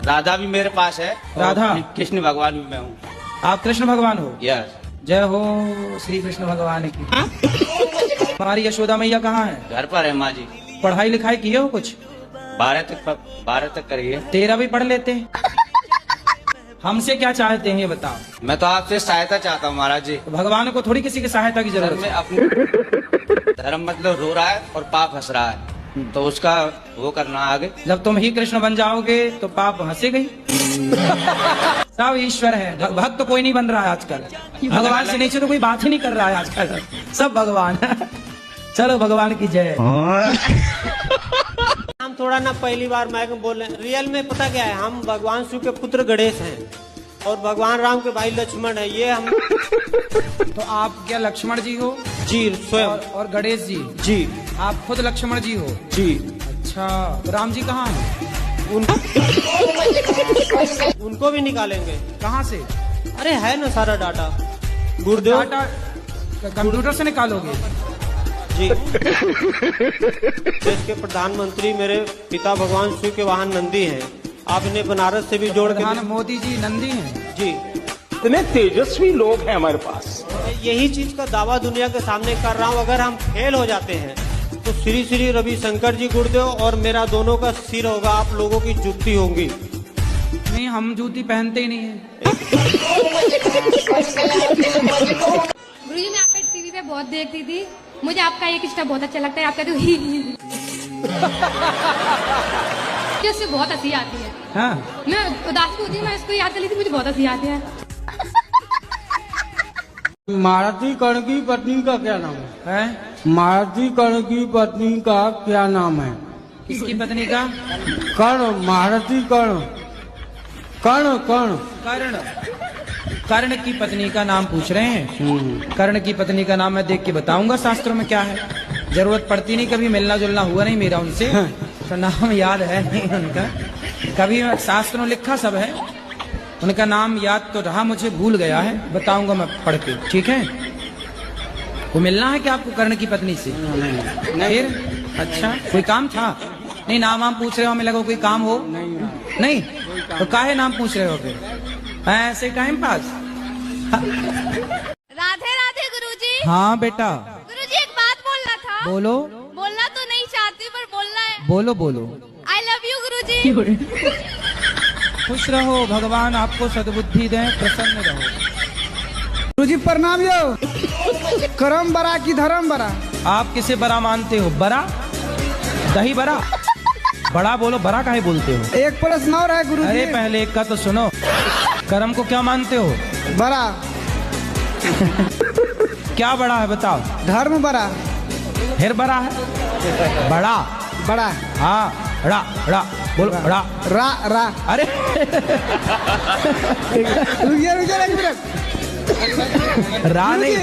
राधा भी मेरे पास है। राधा? कृष्ण भगवान भी मैं हूँ। आप कृष्ण भगवान हो? यस। जय हो श्री कृष्ण भगवान की। हमारी यशोदा मैया कहाँ है? घर पर है माँ जी। पढ़ाई लिखाई किए हो कुछ? 12 तक करिए। तेरा भी पढ़ लेते। हमसे क्या चाहते हैं ये बताओ। मैं तो आपसे सहायता चाहता हूँ महाराज जी। तो भगवान को थोड़ी किसी की सहायता की सर जरूरत मैं है। अपने धर्म मतलब रो रहा है और पाप हंस रहा है, तो उसका वो करना आगे। जब तुम ही कृष्ण बन जाओगे तो पाप हंसेगा ही। सब ईश्वर है, भक्त तो कोई नहीं बन रहा है आजकल। भगवान से नीचे तो कोई बात ही नहीं कर रहा है आजकल, सब भगवान। चलो भगवान की जय। हम थोड़ा ना पहली बार मैं बोल रहे हैं, रियल में पता क्या है, हम भगवान शिव के पुत्र गणेश हैं और भगवान राम के भाई लक्ष्मण है। ये हम तो आप क्या लक्ष्मण जी हो? जी स्वयं। और गणेश जी? जी। आप खुद लक्ष्मण जी हो? जी। अच्छा, तो राम जी कहाँ हैं? उनको भी निकालेंगे। कहाँ से? अरे है ना सारा डाटा गुरुदेव। डाटा कंप्यूटर से निकालोगे? जी। देश के प्रधानमंत्री मेरे पिता भगवान शिव के वाहन नंदी हैं। आप इन्हें बनारस से भी जोड़ के। प्रधान मोदी जी नंदी हैं? जी। इतने तेजस्वी लोग हैं हमारे पास। मैं यही चीज का दावा दुनिया के सामने कर रहा हूँ। अगर हम फेल हो जाते हैं तो श्री श्री रविशंकर जी गुरुदेव और मेरा दोनों का सिर होगा, आप लोगों की जुत्ती होंगी। नहीं, हम जूती पहनते ही नहीं है। गुरुजी मैं आपका टीवी पे बहुत देखती थी, मुझे आपका एक स्टेप बहुत अच्छा लगता है। आपका तो ही उससे बहुत हंसी आती है। हाँ। मैं उदास होती हूँ, मैं इसको याद कर ली थी, मुझे बहुत हंसी आती है। मारुति कर्ण की पत्नी का क्या नाम है? मारुति कर्ण की पत्नी का क्या नाम है? किसकी पत्नी का? कर्ण, मारुति कर्ण। कर्ण कर्ण कर्ण। कर्ण की पत्नी का नाम पूछ रहे हैं? कर्ण की पत्नी का नाम मैं देख के बताऊंगा शास्त्रों में क्या है। जरूरत पड़ती नहीं, कभी मिलना जुलना हुआ नहीं मेरा उनसे, तो नाम याद है नहीं उनका। कभी शास्त्रों में लिखा सब है, उनका नाम याद तो रहा, मुझे भूल गया है, बताऊंगा मैं पढ़ के। ठीक है? वो मिलना है क्या आपको कर्ण की पत्नी से? फिर अच्छा कोई काम था? नहीं, नाम वाम पूछ रहे हो, हमें लगा कोई काम हो। नहीं तो काहे नाम पूछ रहे हो फिर? ऐसे टाइम पास। राधे राधे गुरुजी। हाँ बेटा। गुरुजी एक बात बोलना था। बोलो। बोलना तो नहीं चाहती पर बोलना है। बोलो बोलो। आई लव यू गुरुजी। खुश रहो, भगवान आपको सद्बुद्धि दें, प्रसन्न रहो। गुरुजी प्रणाम यो। करम बरा की धर्म बरा? आप किसे बड़ा मानते हो? बड़ा? दही बड़ा? बड़ा बोलो, बड़ा काहे बोलते हो? एक प्रश्न और है गुरुजी। अरे पहले एक का तो सुनो। कर्म को क्या मानते हो? बरा। क्या बड़ा है बताओ? धर्म बरा। फिर बड़ा है? बड़ा। बड़ा। हाँ, रा रा बोलो, रा रा रा। अरे रुकिए रुकिए एक मिनट। रा नहीं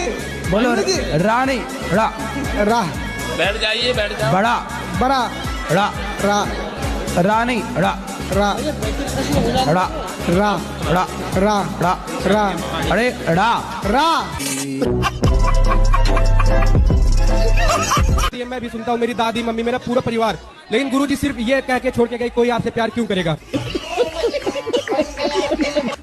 बोलो, रा नहीं, रा रा। बैठ जाइए, बैठ जाओ। बड़ा बड़ा। रा रा। रा नहीं, रा रा। रा रा। रा रा। रा रा। अरे रा रा। मैं भी सुनता हूँ, मेरी दादी मम्मी मेरा पूरा परिवार, लेकिन गुरुजी सिर्फ ये कह के छोड़ के गए कोई आपसे प्यार क्यों करेगा?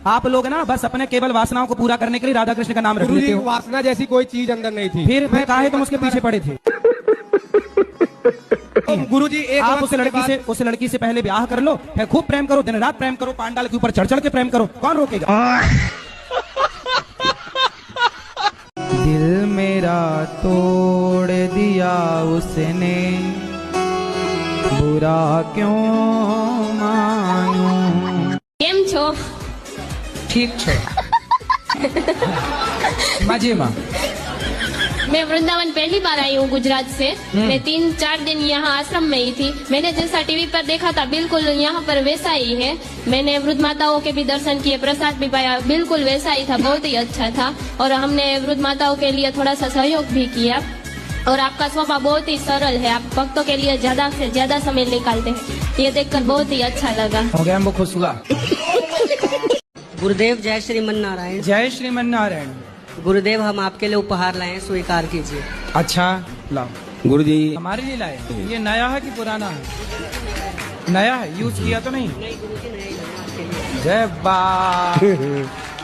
आप लोग ना बस अपने केवल वासनाओं को पूरा करने के लिए राधा कृष्ण का नाम रख लेते गुरुजी हो। वासना जैसी कोई चीज अंदर नहीं थी। फिर काहे तुम उसके पीछे पड़े थे? गुरुजी एक आप उस लड़की से पहले ब्याह कर लो, फिर खूब प्रेम करो, दिन रात प्रेम करो, पांडाल के ऊपर चढ़ चढ़ के प्रेम करो, कौन रोकेगा? दिल मेरा तोड़ दिया उसने, बुरा क्यों मानूं? केम छो? ठीक छो। मजे में। मैं वृंदावन पहली बार आई हूँ गुजरात से। मैं 3-4 दिन यहाँ आश्रम में ही थी। मैंने जैसा टीवी पर देखा था बिल्कुल यहाँ पर वैसा ही है। मैंने वृद्ध माताओं के भी दर्शन किए, प्रसाद भी पाया, बिल्कुल वैसा ही था, बहुत ही अच्छा था। और हमने वृद्ध माताओं के लिए थोड़ा सा सहयोग भी किया। और आपका स्वभाव बहुत ही सरल है, आप भक्तों के लिए ज्यादा से ज्यादा समय निकालते हैं, ये देखकर बहुत ही अच्छा लगा। हो गया, हमको खुश हुआ। गुरुदेव जय श्रीमन नारायण। जय श्रीमन नारायण। गुरुदेव हम आपके लिए उपहार लाए हैं, स्वीकार कीजिए। अच्छा लाओ। गुरुजी हमारे लिए लाए? ये नया है कि पुराना है? नया है, यूज किया तो नहीं? नहीं गुरुजी नहीं। जय बा।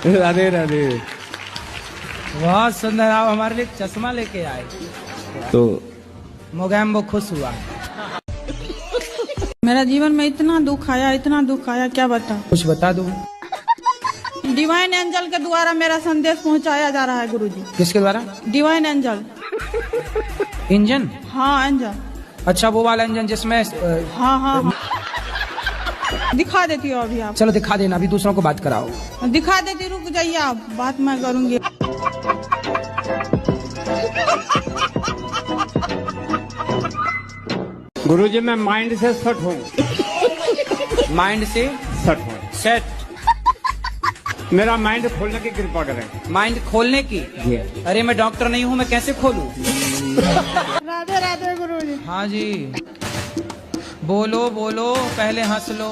राधे राधे। बहुत सुंदर, आप हमारे लिए चश्मा लेके आए तो मोगैम्बो खुश हुआ। मेरा जीवन में इतना दुख आया क्या बता। कुछ बता दो। डिवाइन एंजल के द्वारा मेरा संदेश पहुंचाया जा रहा है गुरुजी। किसके द्वारा? Divine angel. इंजन? हाँ एंजल। अच्छा वो वाला इंजन जिसमें हाँ। दिखा देती हो अभी आप। चलो दिखा देना, अभी दूसरों को बात कराओ। दिखा देती, रुक जाइए आप, बात मैं करूंगी। गुरुजी मैं माइंड से सेट हूँ। माइंड से सेट हूँ। सेट? मेरा माइंड खोलने की कृपा करें। माइंड खोलने की? अरे मैं डॉक्टर नहीं हूँ, मैं कैसे खोलूं? राधे राधे गुरुजी। हाँ जी, बोलो बोलो, पहले हंस लो।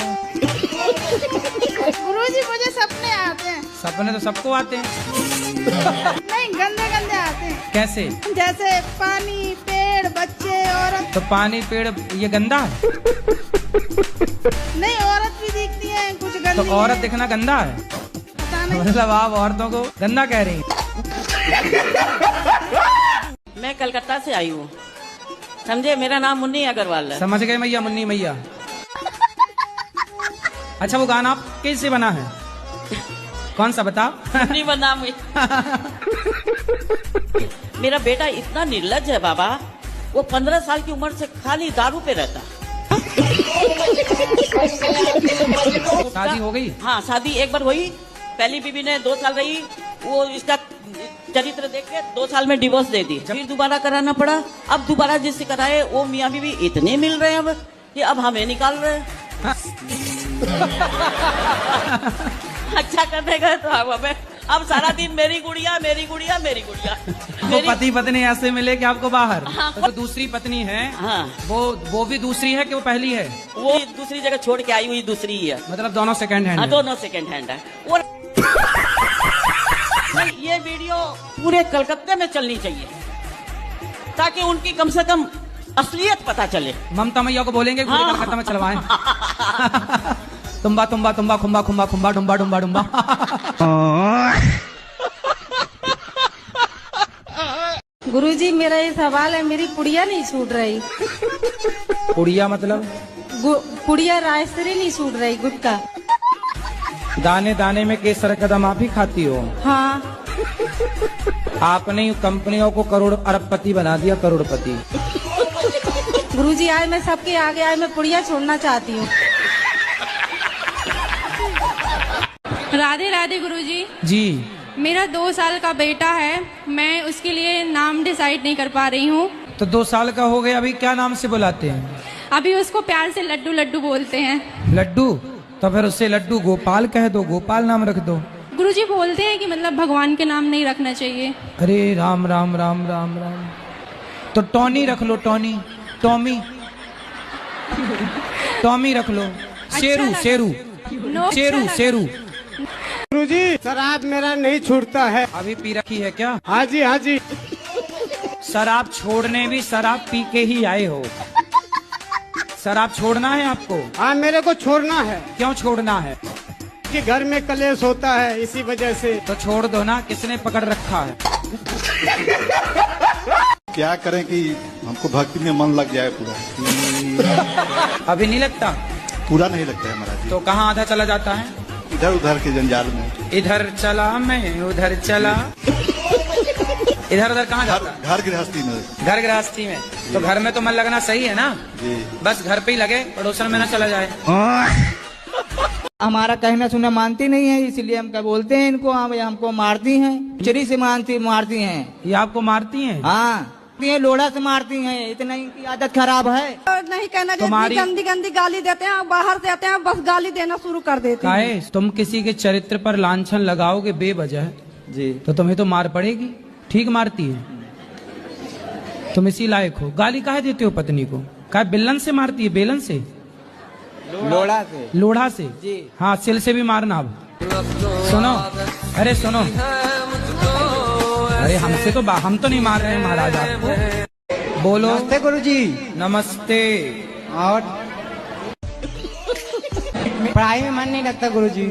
गुरुजी मुझे सपने आते हैं। सपने तो सबको आते हैं। नहीं, गंदे गंदे आते हैं। कैसे? जैसे पानी, पेड़, बच्चे, औरत। तो पानी पेड़ ये गंदा है? नहीं, औरत भी दिखती है कुछ गंदी। तो औरत दिखना गंदा है? पता नहीं। मतलब आप औरतों को गंदा कह रही हैं? मैं कलकत्ता से आई हूँ, समझे। मेरा नाम मुन्नी अग्रवाल है। समझ गए मैया, मुन्नी मैया। अच्छा वो गाना आप कैसे बना है? कौन सा बता? नहीं बना। मेरा बेटा इतना निर्लज है बाबा, वो 15 साल की उम्र से खाली दारू पे रहता। शादी हो गई? हाँ शादी एक बार हुई, पहली बीवी ने 2 साल रही, वो इसका चरित्र देख के 2 साल में डिवोर्स दे दी। फिर दोबारा कराना पड़ा। अब दोबारा जिससे कराए वो मियाँ बीवी इतने मिल रहे हैं अब कि अब हमें निकाल रहे हैं। अच्छा करने गए तो अब सारा दिन मेरी गुड़िया। वो पति पत्नी ऐसे मिले कि आपको बाहर। हाँ। तो दूसरी पत्नी है। हाँ। वो भी दूसरी है कि वो पहली है? वो दूसरी जगह छोड़ के आई हुई दूसरी ही है। मतलब दोनों सेकंड हैंड? हाँ दोनों सेकंड हैंड है। और ये वीडियो पूरे कलकत्ते में चलनी चाहिए ताकि उनकी कम से कम असलियत पता चले। ममता मैया को बोलेंगे पूरे हाँ। कलकत्ता में चलवाएं। तुम्बा तुम्बा तुम्बा खुम्बा खुम्बा खुम्बा डुम्बा डुम्बा डुम्बा। गुरुजी मेरा ये सवाल है, मेरी पुड़िया नहीं छूट रही। पुड़िया मतलब? पुड़िया रायसरी नहीं छूट रही, गुटका। दाने दाने में केसर कदम आप ही खाती हो? हाँ। आपने कंपनियों को करोड़ अरबपति बना दिया, करोड़पति। गुरुजी आज मैं सबके आगे आज मैं पुड़िया छोड़ना चाहती हूँ। राधे राधे गुरुजी। जी। मेरा 2 साल का बेटा है, मैं उसके लिए नाम डिसाइड नहीं कर पा रही हूँ। तो 2 साल का हो गया, अभी क्या नाम से बुलाते हैं? अभी उसको प्यार से लड्डू लड्डू बोलते हैं। लड्डू? तो फिर उससे लड्डू गोपाल कह दो, गोपाल नाम रख दो। गुरुजी बोलते हैं कि मतलब भगवान के नाम नहीं रखना चाहिए। अरे राम राम राम राम राम। तो टॉनी रख लो, टॉनी, टॉमी, टॉमी रख लो। शेरू शेरू शेरू शेरू। गुरुजी शराब मेरा नहीं छूटता है। अभी पी रखी है क्या? हाँ जी हाँ जी। शराब छोड़ने भी शराब पी के ही आए हो। शराब छोड़ना है आपको? हाँ मेरे को छोड़ना है। क्यों छोड़ना है? कि घर में कलेश होता है इसी वजह से। तो छोड़ दो ना, किसने पकड़ रखा है? क्या करें कि हमको भक्ति में मन लग जाए पूरा। अभी नहीं लगता? पूरा नहीं लगता है महाराज। तो कहाँ आधा चला जाता है? इधर उधर के जंजाल में। इधर चला मैं उधर चला। इधर उधर कहाँ जाता है? घर गृहस्थी में। घर गृहस्थी में? तो घर में तो मन लगना सही है ना जी। बस घर पे ही लगे, पड़ोसन में ना चला जाए। हमारा कहना सुना मानती नहीं है, इसलिए हम क्या बोलते हैं इनको, हमको मारती हैं, चरी से मारती हैं। ये आपको मारती हैं? हाँ लोड़ा से मारती हैं, इतना इनकी आदत खराब है। नहीं कहना, तुम्हारी गंदी गंदी गाली देते हैं, बाहर से आते हैं बस गाली देना शुरू कर देते हैं। तुम किसी के चरित्र पर लांछन लगाओगे बेवजह जी, तो तुम्हें तो मार पड़ेगी। ठीक मारती है, तुम इसी लायक हो। गाली काहे देते हो पत्नी को? क्या बेलन से मारती है? बेलन से? लोड़ा से। लोढ़ा से जी। हाँ, सिल से भी मारना। अब सुनो, अरे सुनो, अरे हमसे तो हम तो नहीं मार रहे हैं महाराज आपको। बोलो। नमस्ते गुरुजी। नमस्ते। और पढ़ाई में मन नहीं लगता गुरुजी।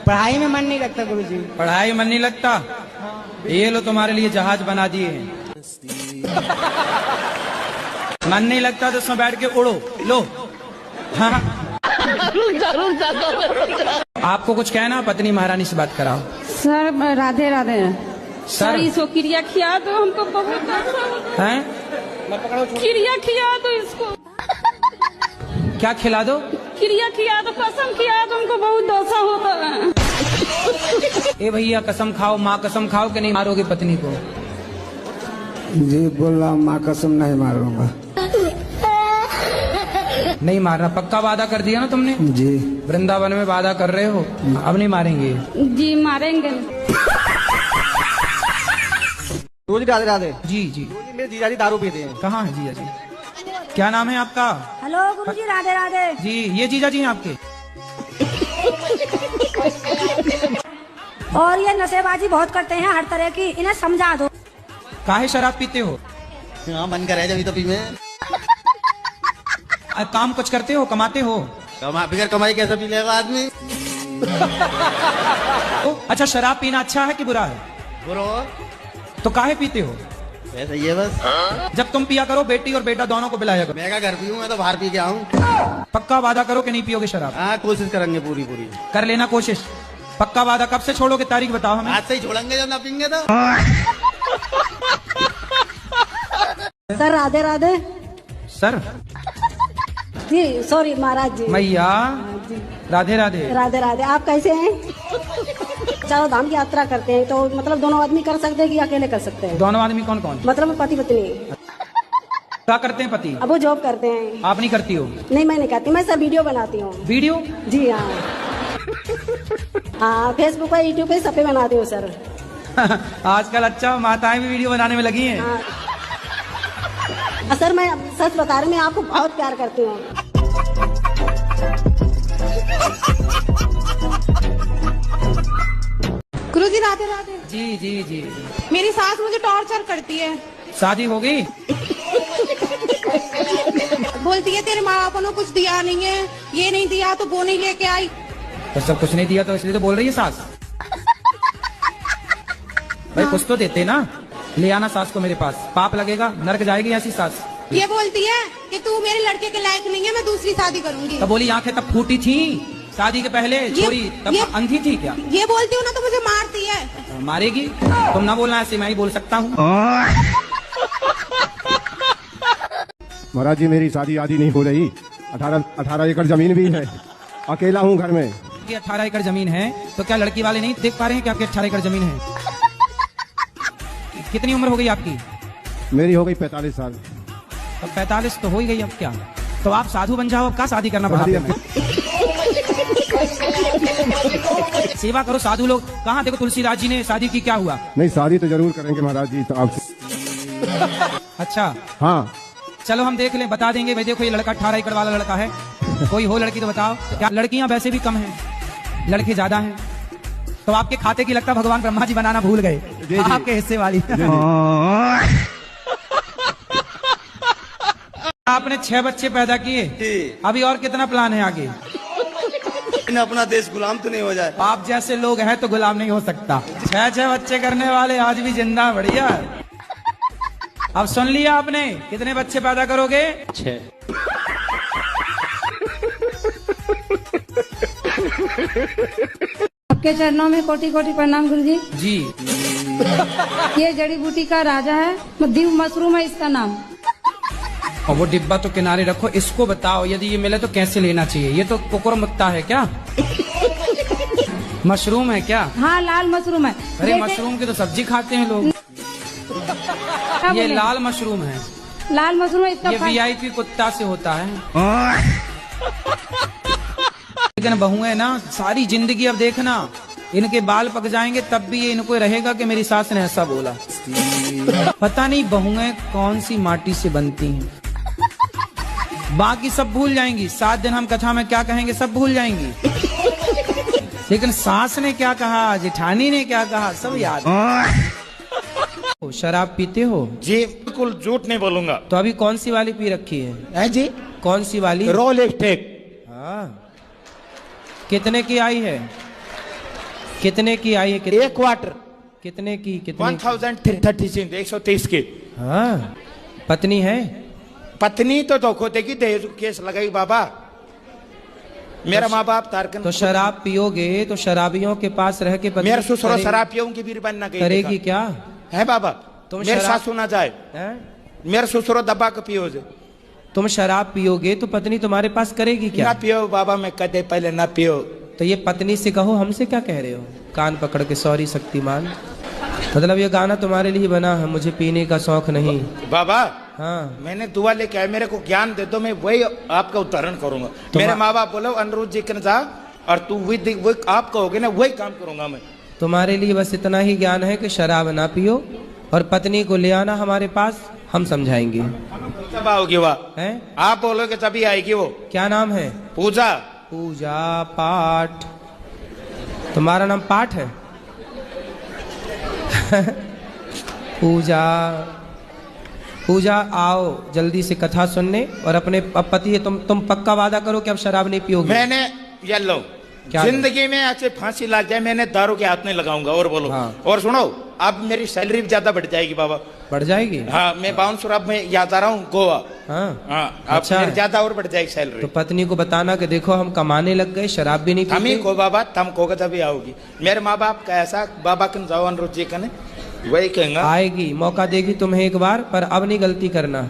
पढ़ाई में मन नहीं लगता गुरुजी। पढ़ाई में मन नहीं लगता? ये लो तुम्हारे लिए जहाज बना दिए हैं। मन नहीं लगता तो उसमें बैठ के उड़ो, लो। हाँ। आपको कुछ कहना? पत्नी महारानी से बात कराओ। सर राधे राधे। सर इसको क्रिया खिया दो, हमको बहुत हैं? क्रिया खिया दो इसको। क्या खिला दो? क्रिया खिया दो, कसम खिया दो, हमको बहुत दोषा होता है। ए भैया कसम खाओ, माँ कसम खाओ कि नहीं मारोगे पत्नी को? जी बोला माँ कसम नहीं मारूंगा। नहीं मारना, पक्का वादा कर दिया ना तुमने? जी। वृंदावन में वादा कर रहे हो, अब नहीं मारेंगे? जी मारेंगे। गुरुजी राधे राधे। जी जी। मेरे जीजाजी दारू पीते हैं। कहाँ है जीजा जी? क्या नाम है आपका? हेलो गुरुजी राधे राधे। जी ये जीजा जी हैं आपके? और ये नशेबाजी बहुत करते हैं हर तरह की, इन्हें समझा दो। काहे शराब पीते हो? हाँ मन करे जब तो पी में। काम कुछ करते हो, कमाते हो? बिगर कमाई कैसे पी लेगा आदमी? अच्छा शराब पीना अच्छा है कि बुरा है? बुरा। तो काहे पीते हो? ऐसा ये बस। जब तुम पिया करो बेटी और बेटा दोनों को पिलाया करो। मैं क्या घर पीऊँ, मैं तो बाहर पी के आऊँ। पक्का वादा करो कि नहीं पियोगे शराब? हाँ कोशिश करेंगे पूरी पूरी। कर लेना कोशिश। पक्का वादा। कब से छोड़ोगे, तारीख बताओ हमें। आज से ही छोड़ेंगे जब ना पीएंगे तो। सर राधे राधे। सर जी सॉरी महाराज जी। मैया राधे राधे। राधे राधे। आप कैसे हैं? चारों धाम की यात्रा करते हैं तो मतलब दोनों आदमी कर सकते हैं कि अकेले कर सकते हैं? दोनों आदमी कौन कौन? मतलब पति पत्नी। क्या करते हैं पति? अब वो जॉब करते हैं। आप नहीं करती हो? नहीं मैं नहीं करती, मैं सब वीडियो बनाती हूँ। वीडियो? जी हाँ। हाँ फेसबुक पे यूट्यूब पे सब पे बनाती हूँ सर। आजकल अच्छा माताएं भी वीडियो बनाने में लगी हैं। हाँ। सर मैं सच बता रही हूँ, मैं आपको बहुत प्यार करती हूँ। गुरुजी राधे राधे। जी जी जी। मेरी सास मुझे टॉर्चर करती है। शादी हो गई? बोलती है तेरे माँ बापों ने कुछ दिया नहीं है, ये नहीं दिया तो वो नहीं लेके आई। तो सब कुछ नहीं दिया तो इसलिए तो बोल रही है सास। भाई कुछ तो देते ना। ले आना सास को मेरे पास, पाप लगेगा, नरक जाएगी ऐसी सास। ये बोलती है कि तू मेरे लड़के के लायक नहीं है, मैं दूसरी शादी करूंगी। तब बोली आंखें तब फूटी थी शादी के पहले, छोरी तब अंधी थी क्या? ये बोलती हूँ ना तो मुझे मारती है। मारेगी? तुम ना बोलना, ऐसे मैं ही बोल सकता हूँ। महाराज जी मेरी शादी आदि नहीं हो रही। 18 एकड़ जमीन भी है, अकेला हूँ घर में। 18 एकड़ जमीन है तो क्या लड़की वाले नहीं देख पा रहे हैं कि आपकी 18 एकड़ जमीन है? कितनी उम्र हो गई आपकी? मेरी हो गई 45 साल। तो 45 तो हो ही गई, अब क्या? तो आप साधु बन जाओ, अब क्या शादी करना पड़ा? सेवा करो साधु लोग। कहाँ देखो तुलसीदास जी ने शादी की, क्या हुआ? नहीं शादी तो जरूर करेंगे महाराज जी तो आपसे। अच्छा हाँ चलो हम देख लें, बता देंगे। भाई देखो ये लड़का 18 एकड़ वाला लड़का है, कोई हो लड़की तो बताओ। क्या लड़कियां वैसे भी कम हैं, लड़के ज्यादा हैं? तो आपके खाते की लगता भगवान ब्रह्मा जी बनाना भूल गए, आपके हिस्से वाली। आपने 6 बच्चे पैदा किए, अभी और कितना प्लान है आगे? अपना देश गुलाम तो नहीं हो जाए। आप जैसे लोग हैं तो गुलाम नहीं हो सकता। 6 बच्चे करने वाले आज भी जिंदा, बढ़िया। अब सुन लिया आपने, कितने बच्चे पैदा करोगे? 6। आपके चरणों में कोटि कोटि प्रणाम गुरुजी। जी। ये जड़ी बूटी का राजा है, दिव मशरूम है इसका नाम। और वो डिब्बा तो किनारे रखो, इसको बताओ यदि ये मिले तो कैसे लेना चाहिए? ये तो कुकुर मुत्ता है क्या? मशरूम है क्या? हाँ लाल मशरूम है। अरे मशरूम की तो सब्जी खाते हैं लोग। ये लाल मशरूम है। लाल मशरूम है इसका। ये VIP कुत्ता से होता है। लेकिन बहुएं ना सारी जिंदगी, अब देखना इनके बाल पक जाएंगे तब भी ये इनको रहेगा कि मेरी सास ने ऐसा बोला। पता नहीं बहुएं कौन सी माटी से बनती हैं। बाकी सब भूल जाएंगी, 7 दिन हम कथा में क्या कहेंगे सब भूल जाएंगी, लेकिन सास ने क्या कहा, जेठानी ने क्या कहा, सब याद। शराब पीते हो? जी बिल्कुल झूठ नहीं बोलूंगा। तो अभी कौन सी वाली पी रखी है? जी कौन सी वाली? रोल एक टेक। हाँ कितने की आई है? कितने की आई है? एक क्वार्टर कितने की? कितने 1336 130 की। हाँ, पत्नी है? पत्नी तो धोखो देगी, दहेज केस लगाई बाबा। मेरा माँ बाप तारकन। तो शराब पियोगे तो शराबियों के पास रह के पत्नी मेरे ससुर शराब पियोगी भी बनना करेगी क्या? है बाबा? तुम मेरे शराब- सासू ना जाए, मेरे ससुर दबा के पियो जे। तुम शराब पियोगे तो पत्नी तुम्हारे पास करेगी क्या? ना पियो बाबा, मैं कदे पहले ना पियो। तो ये पत्नी से कहो, हमसे क्या कह रहे हो? कान पकड़ के सॉरी शक्तिमान, मतलब ये गाना तुम्हारे लिए बना है, मुझे पीने का शौक नहीं। बाबा हाँ, मैंने दुआ लेके आया, मेरे को ज्ञान दे दो, मैं वही आपका उदाहरण करूंगा। मेरे माँ बाप बोलो अनुरुद्ध जी के जा, और तू वही आप कहोगे ना, वही काम करूंगा मैं। तुम्हारे लिए बस इतना ही ज्ञान है कि शराब ना पियो और पत्नी को ले आना हमारे पास, हम समझाएंगे। कब आओगी वह? आप बोलोगे तभी आएगी वो। क्या नाम है? पूजा। पूजा पाठ। तुम्हारा नाम पाठ है? पूजा। पूजा आओ जल्दी से कथा सुनने, और अपने पति तुम पक्का वादा करो कि अब शराब नहीं पियोगे। मैंने ये लो, जिंदगी में ऐसे फांसी लग जाए मैंने दारू के हाथ में लगाऊंगा। और बोलो। हाँ। और सुनो, अब मेरी सैलरी भी ज्यादा बढ़ जाएगी बाबा। बढ़ जाएगी? हाँ, मैं बाउंसर अब मैं याद आ रहा हूँ गोवा। हाँ, अब अच्छा, मेरी ज्यादा और बढ़ जाएगी सैलरी। तो पत्नी को बताना कि देखो हम कमाने लग गए, शराब भी नहीं पीते। हम ही को बाबा, तुम को तभी आओगी। मेरे माँ बाप का ऐसा, बाबा कन जाओ अनुरुद्ध जी कने, वही कहेंगा। आएगी, मौका देगी तुम्हें एक बार, पर अब नहीं गलती करना।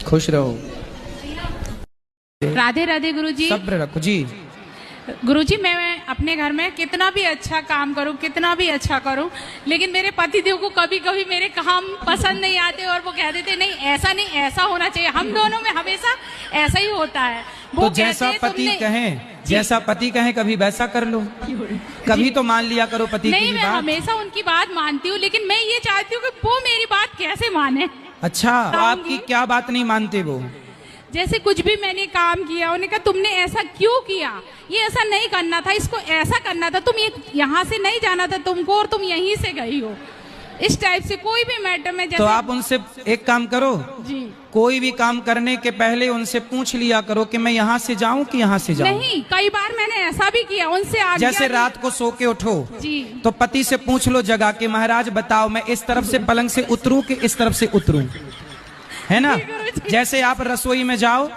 खुश रहो। राधे राधे गुरुजी। सब्र रखो जी। गुरुजी, मैं अपने घर में कितना भी अच्छा काम करूं, कितना भी अच्छा करूं, लेकिन मेरे पतिदेव को कभी कभी मेरे काम पसंद नहीं आते, और वो कह देते नहीं ऐसा नहीं, ऐसा होना चाहिए। हम दोनों में हमेशा ऐसा ही होता है। तो जैसा पति कहें, जैसा पति कहें कभी वैसा कर लो, कभी तो मान लिया करो पति की बात। नहीं, मैं हमेशा उनकी बात मानती हूँ, लेकिन मैं ये चाहती हूँ कि वो मेरी बात कैसे माने। अच्छा, तो आपकी क्या बात नहीं मानते वो? जैसे कुछ भी मैंने काम किया, उन्होंने कहा तुमने ऐसा क्यों किया, ये ऐसा नहीं करना था, इसको ऐसा करना था, तुम ये यहाँ से नहीं जाना था तुमको, और तुम यहीं से गई हो। इस टाइप से कोई भी मैटर में जैसे। तो आप उनसे एक काम करो जी, कोई भी काम करने के पहले उनसे पूछ लिया करो कि मैं यहाँ से जाऊँ कि यहाँ से जाऊँ। नहीं, कई बार मैंने ऐसा भी किया उनसे। जैसे रात को सो के उठो जी, तो पति से पूछ लो जगा के, महाराज बताओ मैं इस तरफ से पलंग से उतरूं कि इस तरफ से उतरूं, है ना? जैसे आप रसोई में जाओ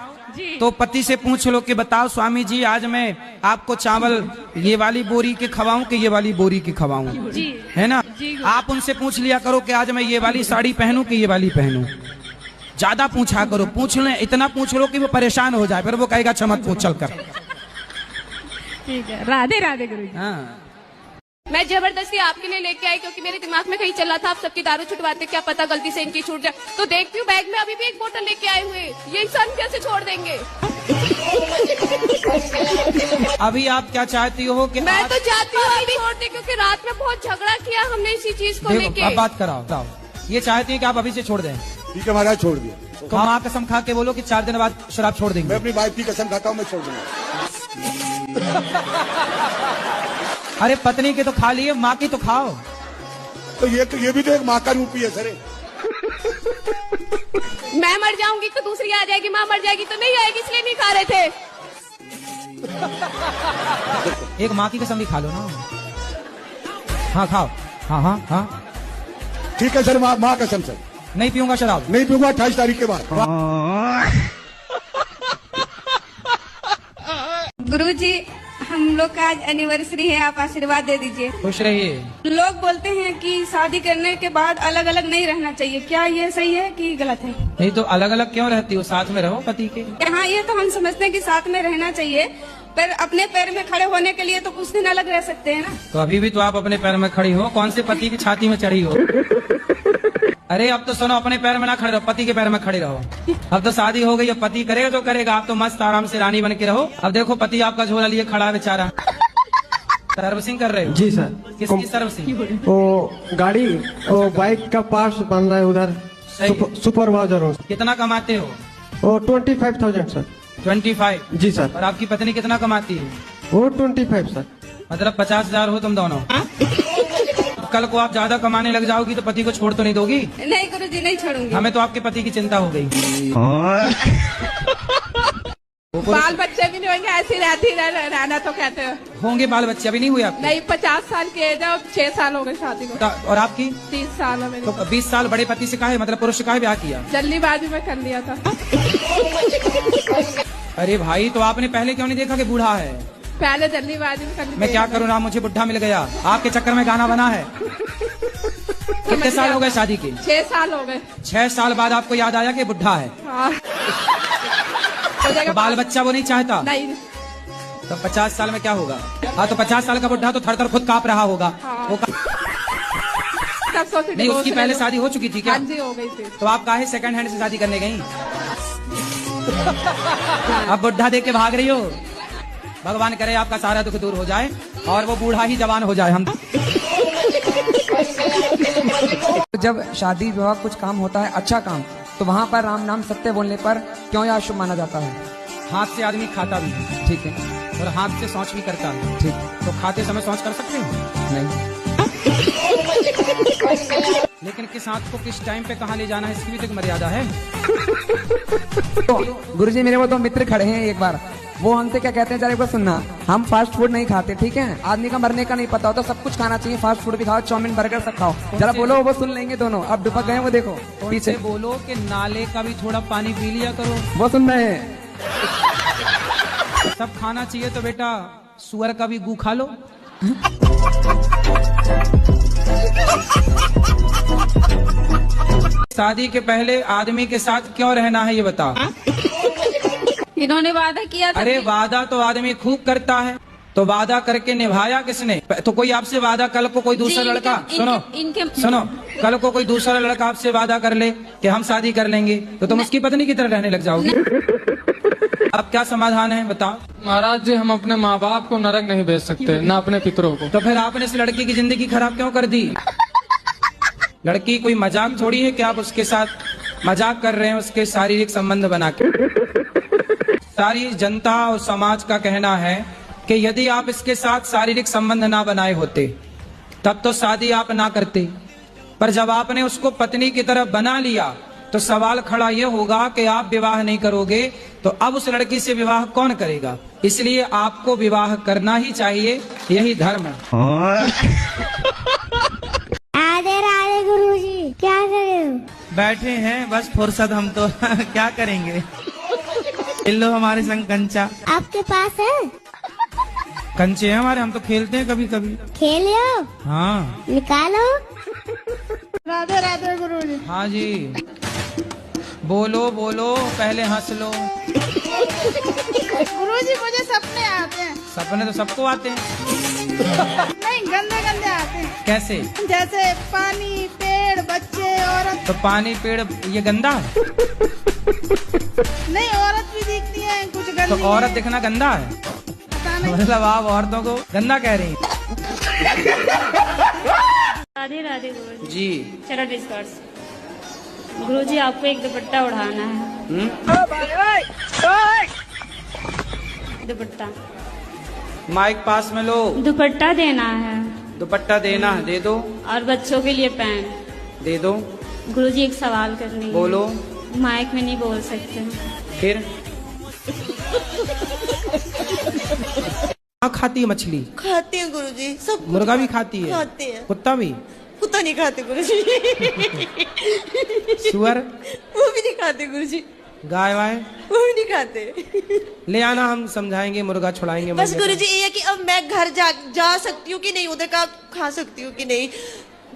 तो पति से पूछ लो कि बताओ स्वामी जी आज मैं आपको चावल ये वाली बोरी के खवाऊं कि ये वाली बोरी के खवाऊं, है ना? आप उनसे पूछ लिया करो कि आज मैं ये वाली साड़ी पहनूं कि ये वाली पहनूं। ज्यादा पूछा करो, पूछ ले, इतना पूछ लो कि वो परेशान हो जाए, फिर वो कहेगा अच्छा मत पूछ, चल कर। ठीक है, राधे राधे गुरुजी। हाँ, मैं जबरदस्ती आपके लिए लेके आई क्योंकि मेरे दिमाग में कहीं चला था आप सबकी दारू छुटवाते, क्या पता गलती से इनकी छूट जाए। तो देखती हूँ बैग में अभी भी एक बोतल लेके आए हुए, ये इंसान कैसे छोड़ देंगे? अभी आप क्या चाहती हो कि मैं तो चाहती हूँ अभी छोड़ दे, क्योंकि रात में बहुत झगड़ा किया हमने इसी चीज को लेके। अब बात कराओ, ये चाहती है कि आप अभी से छोड़ दें। ठीक है महाराज, छोड़ दिया। तो माँ कसम खा के बोलो कि 4 दिन बाद शराब छोड़ देंगे। मैं अपनी वाइफ की कसम खाता हूँ, मैं छोड़ दूंगा। अरे पत्नी के तो खा लिए, माँ की तो खाओ। तो ये भी तो एक माँ का रूप ही है सर। मैं मर जाऊंगी तो दूसरी आ जाएगी, माँ मर जाएगी तो नहीं आएगी, इसलिए नहीं खा रहे थे। एक माँ की कसम भी खा लो ना। हाँ खाओ। हाँ हाँ हाँ ठीक है सर, माँ कसम सर। नहीं पीऊंगा शराब, नहीं पीऊंगा 28 तारीख के बाद। गुरुजी, हम लोग का आज एनिवर्सरी है, आप आशीर्वाद दे दीजिए। खुश रहिए। लोग बोलते हैं कि शादी करने के बाद अलग अलग नहीं रहना चाहिए, क्या ये सही है कि गलत है? नहीं तो अलग अलग क्यों रहती हो, साथ में रहो पति के। हाँ, ये तो हम समझते हैं कि साथ में रहना चाहिए, पर अपने पैर में खड़े होने के लिए तो कुछ दिन अलग रह सकते हैं ना। तो अभी भी तो आप अपने पैर में खड़ी हो, कौन से पति की छाती में चढ़ी हो? अरे अब तो सुनो, अपने पैर में ना खड़े रहो, पति के पैर में खड़े रहो। अब तो शादी हो गई, अब पति करेगा तो करेगा, आप तो मस्त आराम से रानी बन के रहो। अब देखो पति आपका झोला लिए खड़ा बेचारा। सर्विसिंग कर रहे हो? जी सर। किसकी सर्विसिंग? वो गाड़ी, वो बाइक का पार्ट्स बन रहा है उधर, सुपरवाइजर हो। कितना कमाते हो? वो 25,000 सर। 25? जी सर। और आपकी पत्नी कितना कमाती है? वो 25 सर। मतलब 50,000 हो तुम दोनों। कल को आप ज्यादा कमाने लग जाओगी तो पति को छोड़ तो नहीं दोगी? नहीं गुरुजी, नहीं छोड़ूंगी। हमें तो आपके पति की चिंता हो गई। बाल बच्चे भी नहीं होंगे, ऐसी रहती रहना तो कहते हैं। होंगे बाल बच्चे, अभी नहीं हुए आपके? नहीं, 50 साल की एज है और 6 साल हो गए शादी को। और आपकी? 30 साल है मेरी। तो 20 साल बड़े पति से काहे, मतलब पुरुष से काहे ब्याह किया? जल्दीबाजी में कर लिया था। अरे भाई, तो आपने पहले क्यों नहीं देखा कि बूढ़ा है? पहले जल्दीबाजी में कर लिया। मैं क्या करूँ ना, मुझे बुढ़ा मिल गया। आपके चक्कर में गाना बना है। कितने साल हो गए शादी के? 6 साल हो गए। 6 साल बाद आपको याद आया कि बुढ़ा है? हाँ। तो बाल बच्चा वो नहीं चाहता? नहीं। तो 50 साल में क्या होगा? हाँ, तो 50 साल का बुढ़ा तो थर थर खुद कांप रहा होगा। हाँ। नहीं, उसकी पहले शादी हो चुकी थी क्या? हाँ जी, हो गई थी। तो आप काहे सेकंड हैंड से शादी करने गई? अब बुढ़ा देख के भाग रही हो? भगवान करे आपका सारा दुख दूर हो जाए और वो बूढ़ा ही जवान हो जाए। हम जब शादी विवाह कुछ काम होता है, अच्छा काम, तो वहाँ पर राम नाम सत्य बोलने पर क्यों या शुभ माना जाता है? हाथ से आदमी खाता भी है, ठीक है, और हाथ से शौच भी करता है, ठीक। तो खाते समय शौच कर सकते हो? नहीं। लेकिन किस हाथ को किस टाइम पे कहाँ ले जाना है, इसकी भी तो एक मर्यादा है। तो गुरुजी, मेरे वो 2 मित्र खड़े हैं, एक बार वो हमसे क्या कहते हैं, जरा एक बार सुनना। हम फास्ट फूड नहीं खाते, ठीक है? आदमी का मरने का नहीं पता होता, सब कुछ खाना चाहिए, फास्ट फूड भी खाओ, चाउमीन बर्गर सब खाओ। जरा बोलो, वो सुन लेंगे दोनों। अब डुबक गए, वो देखो पीछे। बोलो कि नाले का भी थोड़ा पानी पी लिया करो। वो सुन रहे हैं। सब खाना चाहिए तो बेटा सुअर का भी गू खा लो। शादी के पहले आदमी के साथ क्यों रहना है, ये बता। इन्होंने वादा किया था। अरे वादा तो आदमी खूब करता है, तो वादा करके निभाया किसने? तो कोई आपसे वादा, कल को कोई दूसरा लड़का, सुनो, कल को कोई दूसरा लड़का आपसे वादा कर ले कि हम शादी कर लेंगे, तो तुम उसकी पत्नी की तरह रहने लग जाओगी। अब क्या समाधान है, बताओ। महाराज जी, हम अपने माँ बाप को नरक नहीं भेज सकते, न अपने पितरों को। तो फिर आपने इस लड़की की जिंदगी खराब क्यों कर दी? लड़की कोई मजाक थोड़ी है कि आप उसके साथ मजाक कर रहे हैं, उसके शारीरिक संबंध बना के। सारी जनता और समाज का कहना है कि यदि आप इसके साथ शारीरिक संबंध ना बनाए होते तब तो शादी आप ना करते, पर जब आपने उसको पत्नी की तरफ बना लिया तो सवाल खड़ा ये होगा कि आप विवाह नहीं करोगे तो अब उस लड़की से विवाह कौन करेगा? इसलिए आपको विवाह करना ही चाहिए, यही धर्म है। राधे राधे गुरुजी, क्या कर रहे हो? बैठे हैं बस फुर्सत, हम तो क्या करेंगे। लो हमारे संग कंचा। आपके पास है? कंचे हैं हमारे, हम तो खेलते हैं कभी कभी। खेलो? हाँ, निकालो। राधे राधे गुरुजी। हाँ जी, बोलो बोलो, पहले हंस लो। गुरुजी, मुझे सपने आते हैं। सपने तो सबको आते हैं। नहीं, गंदे गंदे आते हैं। कैसे? जैसे पानी, पेड़, बच्चे, औरत। तो पानी, पेड़ ये गंदा है? नहीं, औरत भी दिखती है कुछ गंदी। तो औरत दिखना गंदा है? मतलब आप औरतों को गंदा कह रही हैं? राधे राधे गुरुजी। जी, चलो डिस्कस। गुरुजी, आपको एक दुपट्टा उड़ाना है। दुपट्टा माइक पास में लो। दुपट्टा देना है। दुपट्टा देना है, दे दो। और बच्चों के लिए पैंट दे दो। गुरुजी, एक सवाल करनी है। बोलो। माइक में नहीं बोल सकते। फिर खाती है मछली? खाती है गुरुजी, सब। मुर्गा भी खाती है? खाते हैं। कुत्ता भी? कुत्ता नहीं खाते गुरुजी। सुअर? वो भी नहीं खाते गुरुजी। गाय वाय? वो भी नहीं खाते। ले आना, हम समझाएंगे, मुर्गा छुड़ाएंगे। बस गुरुजी ये है कि अब मैं घर जा सकती हूँ कि नहीं, उधर का खा सकती हूँ कि नहीं,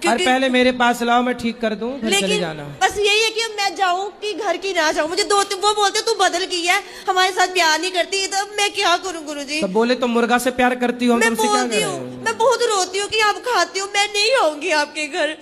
और पहले मेरे पास लाओ, मैं ठीक कर दूं, फिर चले जाना। बस यही है कि अब मैं जाऊं कि घर की ना जाऊं। मुझे वो बोलते तू बदल गई है, हमारे साथ प्यार नहीं करती, तो अब मैं क्या करूं गुरुजी? तो बोले तो मुर्गा से प्यार करती हो, मैं बोलती हूँ, मैं बहुत रोती हूँ कि आप खाती हो, मैं नहीं आऊंगी आपके घर।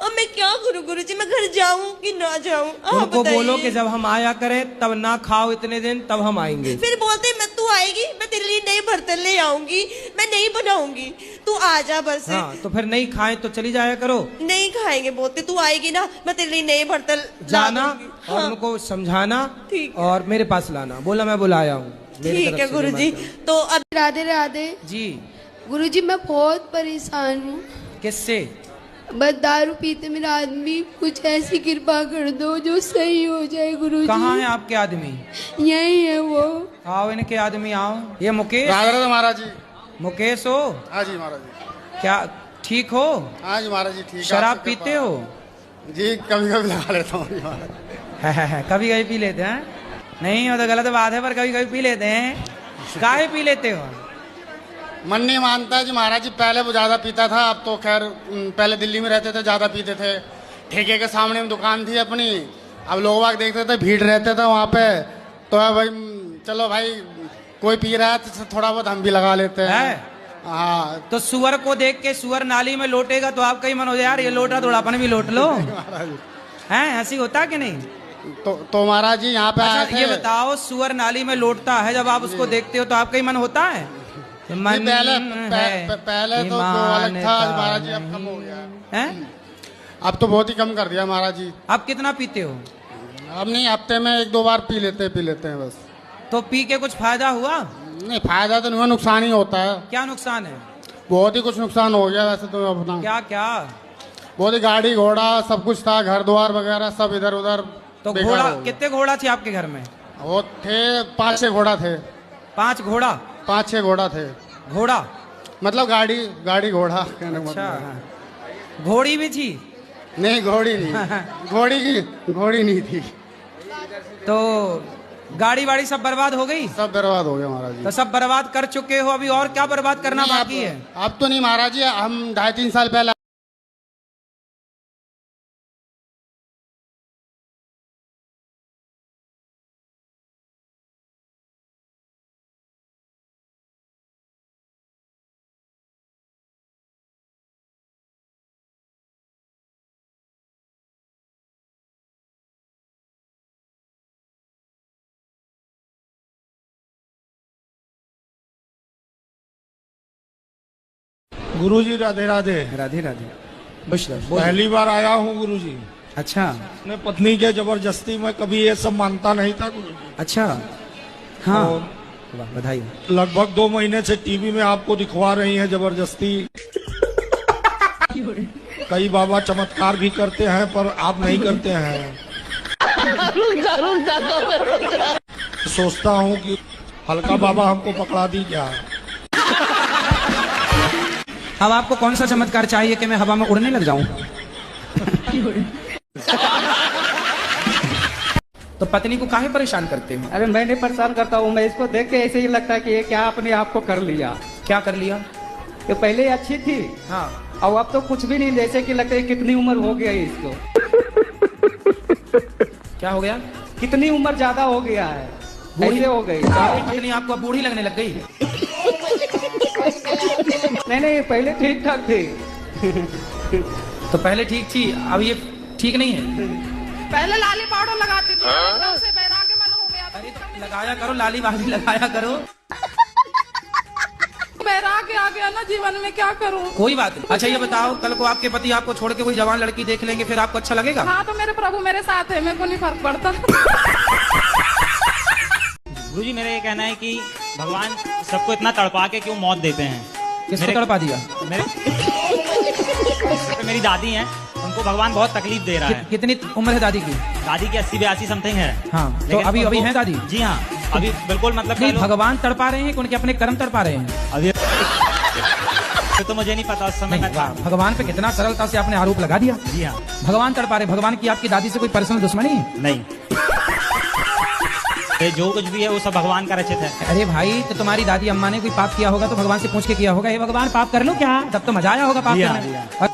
अब मैं क्या करूं गुरुजी, मैं घर जाऊं कि ना जाऊं? उनको बोलो कि जब हम आया करें तब ना खाओ इतने दिन, तब हम आएंगे। फिर बोलते मैं तू आएगी, मैं तेरे लिए नए बर्तन ले आऊंगी, मैं नहीं बनाऊंगी, तू आ जा बस। हाँ, तो फिर नहीं खाए तो चली जाया करो। नहीं खाएंगे, बोलते तू आएगी ना, मैं तेरे लिए नए बर्तन जाना और उनको समझाना और मेरे पास लाना। बोला मैं बुलाया हूँ। ठीक है गुरुजी। तो अब राधे राधे जी। गुरुजी, मैं बहुत परेशान हूँ। किससे? बस दारू पीते मेरा आदमी, कुछ ऐसी कृपा कर दो जो सही हो जाए गुरुजी। कहाँ है आपके आदमी? यही है वो। आओ इनके आदमी आओ। ये मुकेश? राधे महाराज जी। मुकेश हो? हाँ जी महाराज जी। क्या ठीक हो? हाँ जी महाराज जी ठीक। शराब पीते हो? जी कभी कभी लगा लेता हूँ कभी कभी पी लेते हैं? नहीं वो तो गलत बात है, पर कभी कभी पी लेते हैं। काहे पी लेते हो? मन नहीं मानता है जी महाराज जी। पहले वो ज्यादा पीता था, अब तो खैर पहले दिल्ली में रहते थे, ज्यादा पीते थे। ठेके के सामने में दुकान थी अपनी, अब लोग बाग देखते थे, भीड़ रहते थे वहाँ पे, तो भाई चलो भाई कोई पी रहा है तो थोड़ा बहुत हम भी लगा लेते हैं। हाँ तो सुअर को देख के सुअर नाली में लोटेगा तो आपका ही मन हो जाए यार ये लोटा थोड़ा अपन भी लोट लो। हैं हंसी होता कि नहीं? तो महाराज जी यहाँ पे अच्छा, ये बताओ सुअर नाली में लोटता है, जब आप उसको देखते हो तो आपका ही मन होता है? मन पहले तो अलग था महाराज जी, अब कम हो गया है। अब तो बहुत ही कम कर दिया महाराज जी। अब कितना पीते हो? अब नहीं, हफ्ते में 1-2 बार पी लेते हैं बस। तो पी के कुछ फायदा हुआ? नहीं फायदा तो नहीं हुआ, नुकसान ही होता है। क्या नुकसान है? बहुत ही कुछ नुकसान हो गया वैसे तो अपना। क्या क्या? बहुत ही गाड़ी घोड़ा सब कुछ था, घर द्वार वगैरह सब इधर उधर। तो घोड़ा कितने घोड़ा थे आपके घर में? वो थे 5-6 घोड़ा थे। 5 घोड़ा? 5-6 घोड़ा थे। घोड़ा मतलब गाड़ी घोड़ा। अच्छा घोड़ी भी थी? नहीं घोड़ी नहीं घोड़ी नहीं थी। तो गाड़ी वाड़ी सब बर्बाद हो गई? सब बर्बाद हो गया महाराज जी। तो सब बर्बाद कर चुके हो, अभी और क्या बर्बाद करना बाकी है? अब तो नहीं महाराज जी, हम 2.5-3 साल पहले गुरुजी राधे राधे। राधे राधे। पहली बार आया हूँ गुरुजी। अच्छा। अपने पत्नी के जबरदस्ती में कभी ये सब मानता नहीं था गुरुजी। अच्छा हाँ बधाई। लगभग 2 महीने से टीवी में आपको दिखवा रही हैं जबरदस्ती। कई बाबा चमत्कार भी करते हैं पर आप नहीं करते हैं। सोचता हूँ कि हल्का बाबा हमको पकड़ा दी क्या। अब आपको कौन सा चमत्कार चाहिए कि मैं हवा में उड़ने लग जाऊं? तो पत्नी को काहे परेशान करते हो? अरे मैं नहीं परेशान करता हूँ, मैं इसको देख के ऐसे ही लगता है कि ये क्या अपने आप को कर लिया। क्या कर लिया? ये पहले अच्छी थी हाँ, और अब तो कुछ भी नहीं, जैसे कि लगता है कितनी उम्र हो गया है इसको। क्या हो गया? कितनी उम्र ज्यादा हो गया है, ऐसे हो गई। पत्नी आपको बूढ़ी लगने लग गई? नहीं पहले ठीक ठाक थी। तो पहले ठीक थी, अब ये ठीक नहीं है? पहले लाली पाउडर लगाती थी, एकदम से बहरा के मन हो गया। अरे तो लगाया करो, लाली बाजी लगाया करो। बहरा के आ गया ना जीवन में, क्या करूं? कोई बात नहीं। अच्छा ये बताओ, कल को आपके पति आपको छोड़ के कोई जवान लड़की देख लेंगे, फिर आपको अच्छा लगेगा? हाँ तो मेरे प्रभु मेरे साथ है, मेरे को नहीं फर्क पड़ता। गुरुजी मेरा ये कहना है कि भगवान सबको इतना तड़पा के क्यों मौत देते हैं? किसको तड़पा दिया? मेरी दादी हैं, उनको भगवान बहुत तकलीफ दे रहा है। कितनी उम्र है दादी की? दादी की 80-82 समथिंग है। हाँ तो अभी है दादी? जी हाँ अभी बिल्कुल मतलब नहीं, भगवान तड़पा रहे हैं कि उनके अपने कर्म तड़पा रहे हैं? अभी तो मुझे नहीं पता उस समय में। भगवान पे कितना सरलता से आपने आरोप लगा दिया। जी हाँ भगवान तड़पा रहे। भगवान की आपकी दादी से कोई पर्सनल दुश्मनी? नहीं, जो कुछ भी है वो सब भगवान का रचित है। अरे भाई तो तुम्हारी दादी अम्मा ने कोई पाप किया होगा तो भगवान से पूछ के किया होगा, हे भगवान पाप कर लो क्या? तब तो मजा आया होगा पाप करने।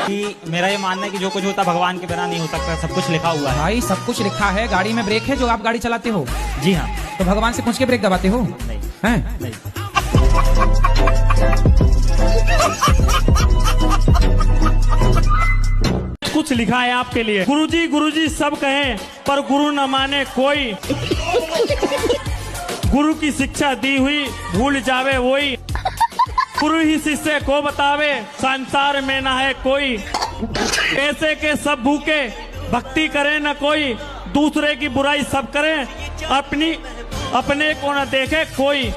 कि मेरा ये मानना है कि जो कुछ होता भगवान के बिना नहीं हो सकता, सब कुछ लिखा हुआ है। भाई सब कुछ लिखा है। गाड़ी में ब्रेक है जो आप गाड़ी चलाते हो? जी हाँ। तो भगवान से पूछ के ब्रेक दबाते हो? नहीं। हैं? नहीं। कुछ लिखा है आपके लिए। गुरुजी गुरुजी सब कहें पर गुरु न माने कोई। गुरु की शिक्षा दी हुई भूल जावे वही। गुरु ही शिष्य को बतावे संसार में ना है कोई। ऐसे के सब भूखे भक्ति करे न कोई। दूसरे की बुराई सब करें अपने को न देखे कोई।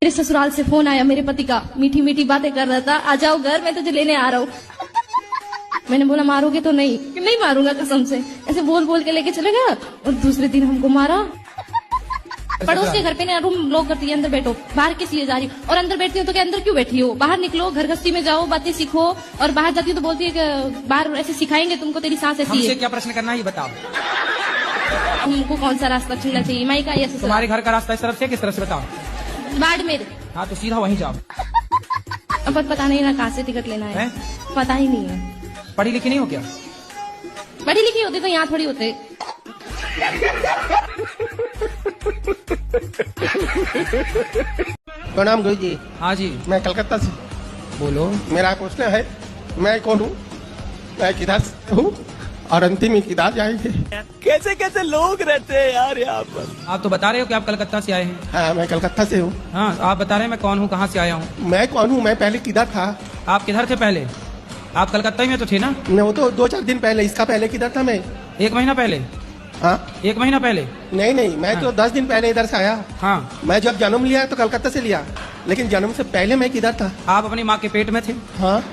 मेरे ससुराल से फोन आया मेरे पति का, मीठी मीठी बातें कर रहा था, आ जाओ घर, मैं तुझे लेने आ रहा हूँ। मैंने बोला मारोगे तो नहीं, कि नहीं मारूंगा कसम से, ऐसे बोल बोल के लेके चले गया और दूसरे दिन हमको मारा। पड़ोस के घर पे ना रूम लॉक करती है, अंदर बैठो, बाहर किस लिए जा रही हो, और अंदर बैठती हो तो क्या अंदर क्यों बैठी हो, बाहर निकलो, घर गस्ती में जाओ, बातें सीखो, और बाहर जाती हो तो बोलती है कि बाहर ऐसे सिखाएंगे तुमको, तेरी सास ऐसी है। क्या प्रश्न करना है ये बताओ। तुमको कौन सा रास्ता चुनना चाहिए, माई का या ससुराल? तुम्हारे घर का रास्ता इस तरफ से किस तरफ से बताओ। बाड़मेर। हाँ तो सीधा वहीं जाओ। अब पता नहीं ना कहाँ से टिकट लेना है, पता ही नहीं है। पढ़ी लिखी नहीं हो क्या? पढ़ी लिखी होती तो यहाँ थोड़ी होते। प्रणाम गुरु जी। हाँ जी, मैं कलकत्ता से। बोलो। मेरा प्रश्न है, मैं कौन हूँ, मैं किधर से हूँ और अंतिम ही किधर जाएंगे? कैसे कैसे लोग रहते हैं यार यहाँ पर। आप तो बता रहे हो कि आप कलकत्ता से आए हैं। हाँ मैं कलकत्ता से हूँ। हाँ आप बता रहे हैं मैं कौन हूँ, कहाँ से आया हूँ। मैं कौन हूँ, मैं पहले किधर था? आप किधर थे पहले? आप कलकत्ता ही में तो थे ना? वो तो 2-4 दिन पहले, इसका पहले किधर था मैं? 1 महीना पहले। हाँ 1 महीना पहले? नहीं मैं तो 10 दिन पहले इधर से आया। हाँ मैं जब जन्म लिया तो कलकत्ता से लिया, लेकिन जन्म से पहले मैं किधर था? आप अपनी माँ के पेट में थे। हाँ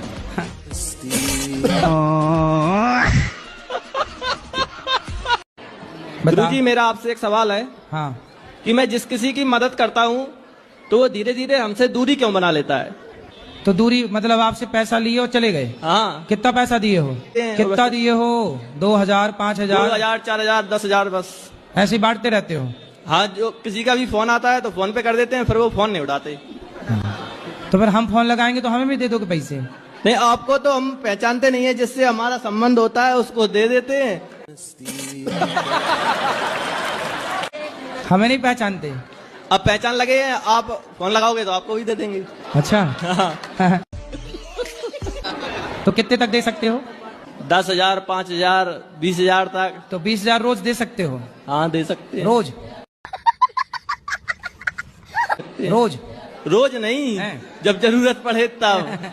गुरुजी मेरा आपसे एक सवाल है। हाँ। कि मैं जिस किसी की मदद करता हूँ तो वो धीरे धीरे हमसे दूरी क्यों बना लेता है? तो दूरी मतलब आपसे पैसा लिए और चले गए? हाँ। कितना पैसा दिए हो? कितना दिए हो? 2000, 5000, 2000, 4000, 10,000 बस ऐसे ही बांटते रहते हो? हाँ, जो किसी का भी फोन आता है तो फोन पे कर देते हैं, फिर वो फोन नहीं उठाते। तो फिर हम फोन लगाएंगे तो हमें भी दे दोगे पैसे? नहीं, आपको तो हम पहचानते नहीं है, जिससे हमारा संबंध होता है उसको दे देते हैं। हमें नहीं पहचानते? अब पहचान लगे हैं, आप फोन लगाओगे तो आपको भी दे देंगे। अच्छा। तो कितने तक दे सकते हो? 10,000, 5,000, 20,000 तक। तो 20,000 रोज दे सकते हो? हाँ दे सकते हैं। रोज? रोज? रोज नहीं, जब जरूरत पड़े तब।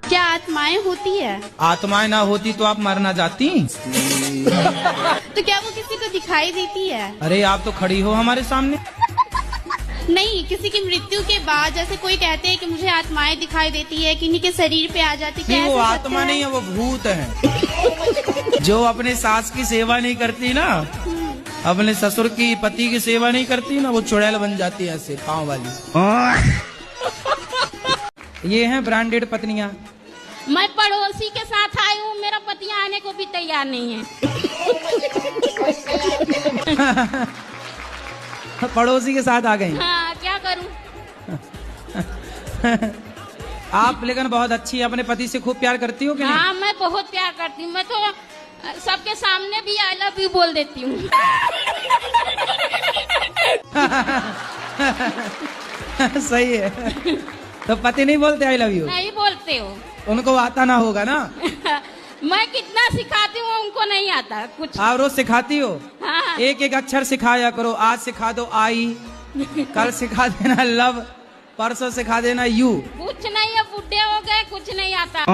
क्या आत्माएं होती है? आत्माएं ना होती तो आप मर ना जाती। तो क्या वो किसी को दिखाई देती है? अरे आप तो खड़ी हो हमारे सामने। नहीं, किसी की मृत्यु के बाद जैसे कोई कहते हैं कि मुझे आत्माएं दिखाई देती है, किन्हीं के शरीर पे आ जाती है। नहीं, वो आत्मा नहीं है, वो भूत है। जो अपने सास की सेवा नहीं करती ना, अपने ससुर की, पति की सेवा नहीं करती ना, वो चुड़ैल बन जाती है ऐसे पाँव वाली। ये हैं ब्रांडेड पत्नियां। मैं पड़ोसी के साथ आई हूँ, मेरा पति आने को भी तैयार नहीं है। पड़ोसी के साथ आ गई? हाँ, क्या करूँ। आप लेकिन बहुत अच्छी, अपने पति से खूब प्यार करती हो कि नहीं? हाँ मैं बहुत प्यार करती हूँ, मैं तो सबके सामने भी आई लव यू बोल देती हूँ। सही है। तो पति नहीं बोलते आई लव यू? नहीं बोलते हो। उनको आता ना होगा ना? मैं कितना सिखाती हूँ उनको नहीं आता कुछ। आप रोज सिखाती हो? हाँ। एक एक अक्षर सिखाया करो। आज सिखा दो आई, कल सिखा देना लव, परसों सिखा देना यू। कुछ नहीं है, बुढ़े हो गए, कुछ नहीं आता।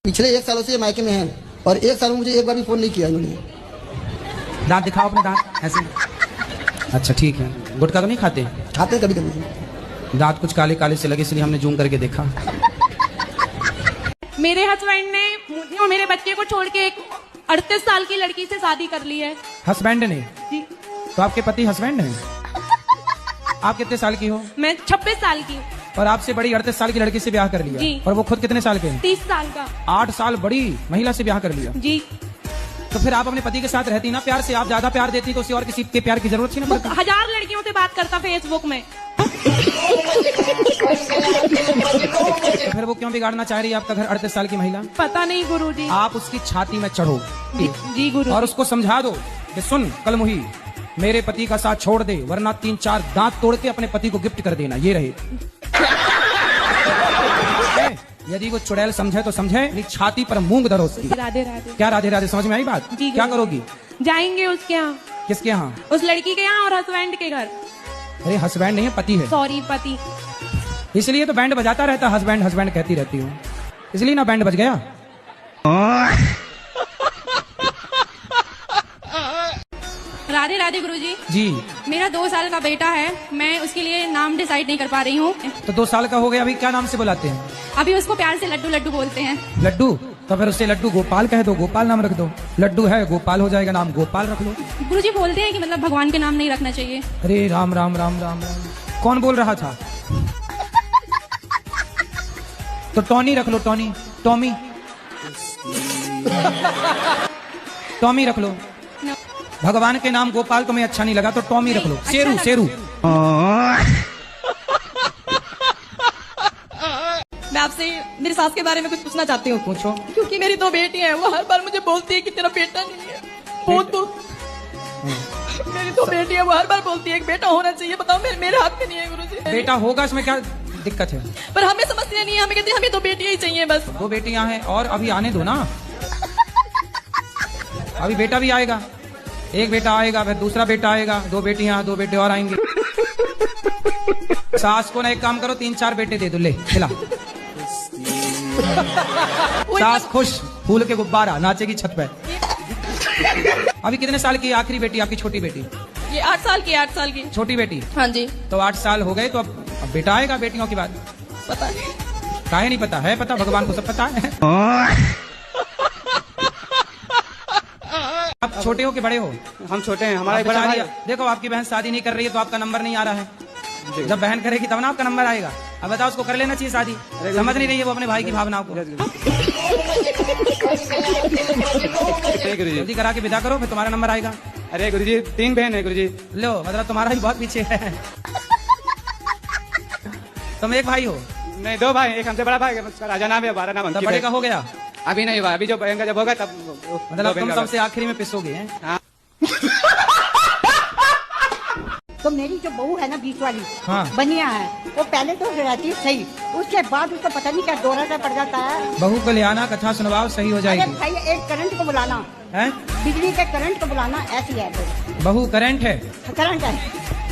पिछले 1 सालों से मायके में है और 1 साल में मुझे एक बार भी फोन नहीं किया इन्होंने। दांत दिखाओ अपने दांत ऐसे। अच्छा ठीक है। गुटखा तो नहीं खाते? खाते कभी कभी। दांत कुछ काले काले से लगे, इसलिए हमने जूम करके देखा। मेरे हस्बैंड ने मुझे और मेरे बच्चे को छोड़ के एक 38 साल की लड़की से शादी कर ली है। हस्बैंड ने? जी। तो आपके पति हस्बैंड हैं? आप कितने साल की हो? मैं 26 साल की हूँ। और आपसे बड़ी 38 साल की लड़की से ब्याह कर लिया? जी। और वो खुद कितने साल के हैं? 30 साल का। 8 साल बड़ी महिला से ब्याह कर लिया? जी। तो फिर आप अपने पति के साथ रहती ना प्यार से, आप ज्यादा प्यार देती तो उसे और किसी के प्यार की जरूरत थी ना? 1000 लड़कियों से बात करता फेसबुक में। तो फिर वो क्यों बिगाड़ना चाह रही है आपका घर 38 साल की महिला? पता नहीं गुरुजी। आप उसकी छाती में चढ़ो जी गुरु, और उसको समझा दो कि सुन कलमुही, मेरे पति का साथ छोड़ दे, वरना 3-4 दांत तोड़ के अपने पति को गिफ्ट कर देना। ये रहे। यदि वो चुड़ैल समझे तो समझे, छाती पर मूंग धरो उसकी। राधे राधे। क्या राधे राधे? समझ में आई बात? जी। क्या करोगी? जाएंगे उसके यहाँ। किसके यहाँ? उस लड़की के यहाँ और हस्बैंड के घर। अरे हस्बैंड नहीं है, पति है। सॉरी, पति। इसलिए तो बैंड बजाता रहता, हस्बैंड हस्बैंड कहती रहती हूँ, इसलिए ना बैंड बज गया। राधे राधे गुरुजी। जी। मेरा 2 साल का बेटा है, मैं उसके लिए नाम डिसाइड नहीं कर पा रही हूँ। तो 2 साल का हो गया, अभी क्या नाम से बुलाते हैं? अभी उसको प्यार से लड्डू लड्डू बोलते हैं। लड्डू? तो फिर उससे लड्डू गोपाल कह दो, गोपाल नाम रख दो। लड्डू है गोपाल हो जाएगा, नाम गोपाल रख लो। गुरुजी बोलते हैं कि मतलब भगवान के नाम नहीं रखना चाहिए। अरे राम राम राम राम राम, कौन बोल रहा था? तो टॉनी रख लो, टॉनी, टॉमी, टॉमी रख लो। भगवान के नाम गोपाल तुम्हें अच्छा नहीं लगा तो टॉमी रख लो। शेरू, शेरू। मैं आपसे मेरी सास के बारे में कुछ पूछना चाहती हूँ। पूछो। क्योंकि मेरी 2 बेटी हैं, वो हर बार मुझे बोलती है कि तेरा बेटा नहीं है। बहुत मेरी 2 बेटी है, वो हर बार बोलती है एक बेटा होना चाहिए। बताओ मेरे हाथ में नहीं है गुरुजी। बेटा होगा, इसमें क्या दिक्कत है? पर हमें समझते नहीं है, हमें कहते हैं हमें 2 बेटियां ही चाहिए बस। 2 बेटियां हैं और अभी आने दो ना, अभी बेटा भी आएगा। एक बेटा आएगा, फिर दूसरा बेटा आएगा, 2 बेटियां, 2 बेटे और आएंगे। सास को ना एक काम करो, 3-4 बेटे दे दो, ले खिला। सास खुश, फूल के गुब्बारा, नाचेगी छत पे। अभी कितने साल की आखिरी बेटी आपकी? छोटी बेटी? ये 8 साल की, 8 साल की छोटी बेटी। हाँ जी। तो 8 साल हो गए, तो अब बेटा आएगा बेटियों के बाद। पता नहीं, काहे नहीं पता है? पता, भगवान को सब पता है। आप छोटे हो कि बड़े हो? हम छोटे हैं, हमारा एक बड़ा भाई। देखो आपकी बहन शादी नहीं कर रही है तो आपका नंबर नहीं आ रहा है। जब बहन करेगी तब ना आपका नंबर आएगा। अब बताओ, उसको कर लेना चाहिए शादी? समझ नहीं रही है वो अपने भाई की भावनाओं को। जल्दी करा के विदा करो, फिर तुम्हारा नंबर आएगा। अरे गुरुजी 3 बहन है गुरुजी। लो, मतलब तुम्हारा भी बहुत पीछे है। तुम एक भाई हो? नहीं, 2 भाई, एक हमसे बड़ा भाई राजा नाम है, 12 नाम। बड़े का हो गया? अभी नहीं हुआ, अभी जो बहन का जब होगा तब। मतलब तुम सबसे आखिरी में पिसोगे हैं? हाँ। तो मेरी जो बहू है ना, बीच वाली, हाँ। बनिया है, वो पहले तो रहती सही, उसके बाद उसको पता नहीं क्या दौरा सा पड़ जाता है। बहू को ले आना, कथा सुनवाओ, सही हो जाएगी। अरे भाई, एक करंट को बुलाना है, बिजली के करंट को बुलाना, ऐसी है। बहू करंट है? करंट है।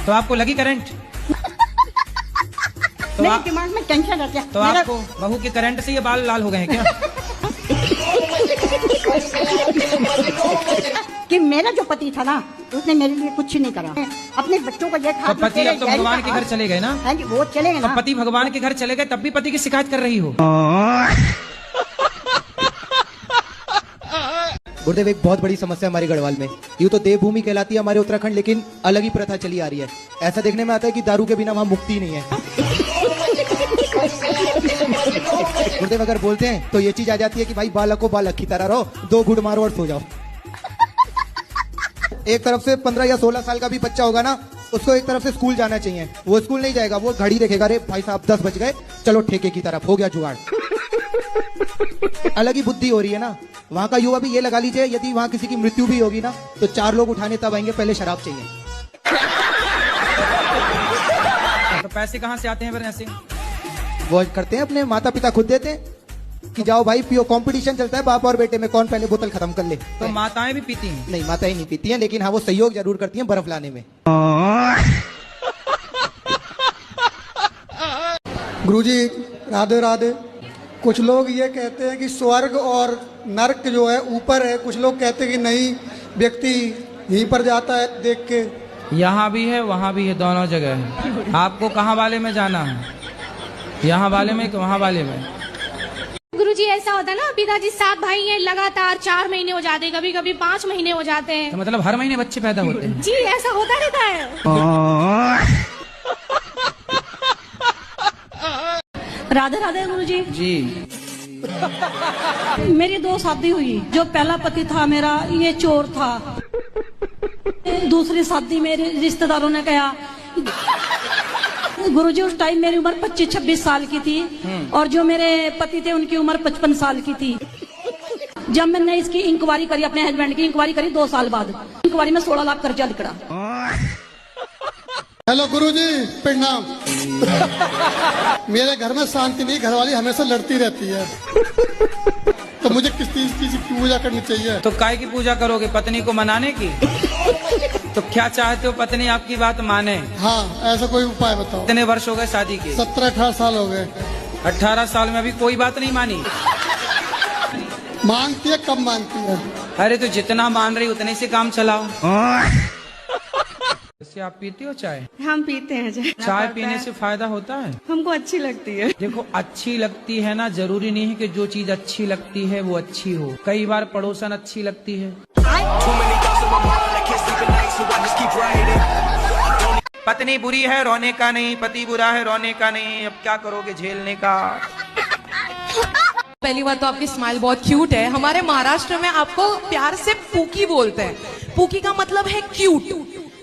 तो आपको लगी करंट? तो मेरे दिमाग में टेंशन रहती है। तो आपको बहू के करंट से ये बाल लाल हो गए हैं क्या? कि मेरा जो पति था ना, उसने मेरे लिए कुछ नहीं करा। अपने बच्चों को ये तो पति अब तो भगवान के घर चले गए ना? हाँ जी, वो चले गए ना। तो पति भगवान के घर चले गए, तब भी पति की शिकायत कर रही हो? गुरुदेव, एक बहुत बड़ी समस्या हमारी गढ़वाल में, यूँ तो देवभूमि कहलाती है हमारे उत्तराखंड, लेकिन अलग ही प्रथा चली आ रही है। ऐसा देखने में आता है कि दारू के बिना वहाँ मुक्ति नहीं है। गुरुदेव अगर बोलते हैं तो ये चीज आ जाती है कि भाई बालक को बालक की तरह रहो, 2 घूंट मारो और सो जाओ। एक तरफ से 15 या 16 साल का भी बच्चा होगा ना, उसको एक तरफ से स्कूल जाना चाहिए। वो स्कूल नहीं जाएगा, वो घड़ी देखेगा, अरे भाई साहब 10 बज गए, चलो ठेके की तरफ, हो गया जुगाड़। अलग ही बुद्धि हो रही है ना। वहाँ का युवा भी ये लगा लीजिए, यदि वहाँ किसी की मृत्यु भी होगी ना, तो 4 लोग उठाने तब आएंगे, पहले शराब चाहिए। तो पैसे कहाँ से आते हैं फिर ऐसे? वो करते हैं, अपने माता पिता खुद देते हैं कि जाओ भाई पियो, कंपटीशन चलता है बाप और बेटे में, कौन पहले बोतल खत्म कर ले। तो माताएं भी पीती हैं? नहीं, माताएं नहीं पीती हैं, लेकिन हाँ वो सहयोग जरूर करती हैं बर्फ लाने में। गुरुजी राधे राधे। कुछ लोग ये कहते हैं कि स्वर्ग और नर्क जो है ऊपर है, कुछ लोग कहते हैं कि नहीं, व्यक्ति यहीं पर जाता है देख के। यहाँ भी है, वहाँ भी है, दोनों जगह है। आपको कहाँ वाले में जाना है? यहाँ वाले में कि वहाँ वाले में? गुरुजी ऐसा होता है ना, पिताजी 7 भाई हैं, लगातार 4 महीने हो जाते हैं, कभी कभी 5 महीने हो जाते हैं। तो मतलब हर महीने बच्चे पैदा होते हैं? जी, ऐसा होता रहता है। राधे राधे गुरुजी। जी। मेरी 2 शादी हुई। जो पहला पति था मेरा, ये चोर था। दूसरी शादी मेरे रिश्तेदारों ने कहा। गुरुजी उस टाइम मेरी उम्र 25-26 साल की थी, और जो मेरे पति थे उनकी उम्र 55 साल की थी। जब मैंने इसकी इंक्वायरी करी, अपने हस्बैंड की इंक्वायरी करी 2 साल बाद, इंक्वायरी में 16 लाख कर्जा निकला। हेलो गुरुजी, प्रणाम। मेरे घर में शांति नहीं, घरवाली हमेशा लड़ती रहती है, तो मुझे किस चीज की पूजा करनी चाहिए? तो काय की पूजा करोगे? पत्नी को मनाने की? तो क्या चाहते हो पत्नी आपकी बात माने? हाँ, ऐसा कोई उपाय बताओ। कितने वर्ष हो गए शादी के? 17-18 साल हो गए। 18 साल में अभी कोई बात नहीं मानी? मानती है, कब मानती है? अरे तो जितना मान रही उतने से काम चलाओ। वैसे आप पीती हो चाय? हम पीते हैं चाय। चाय पीने से फायदा होता है? हमको अच्छी लगती है। देखो अच्छी लगती है ना, जरूरी नहीं है कि जो चीज अच्छी लगती है वो अच्छी हो। कई बार पड़ोसन अच्छी लगती है। पत्नी बुरी है रोने का नहीं, पति बुरा है रोने का नहीं, अब क्या करोगे झेलने का। पहली बात तो आपकी स्माइल बहुत क्यूट है। हमारे महाराष्ट्र में आपको प्यार से पूकी बोलते हैं। पूकी का मतलब है क्यूट।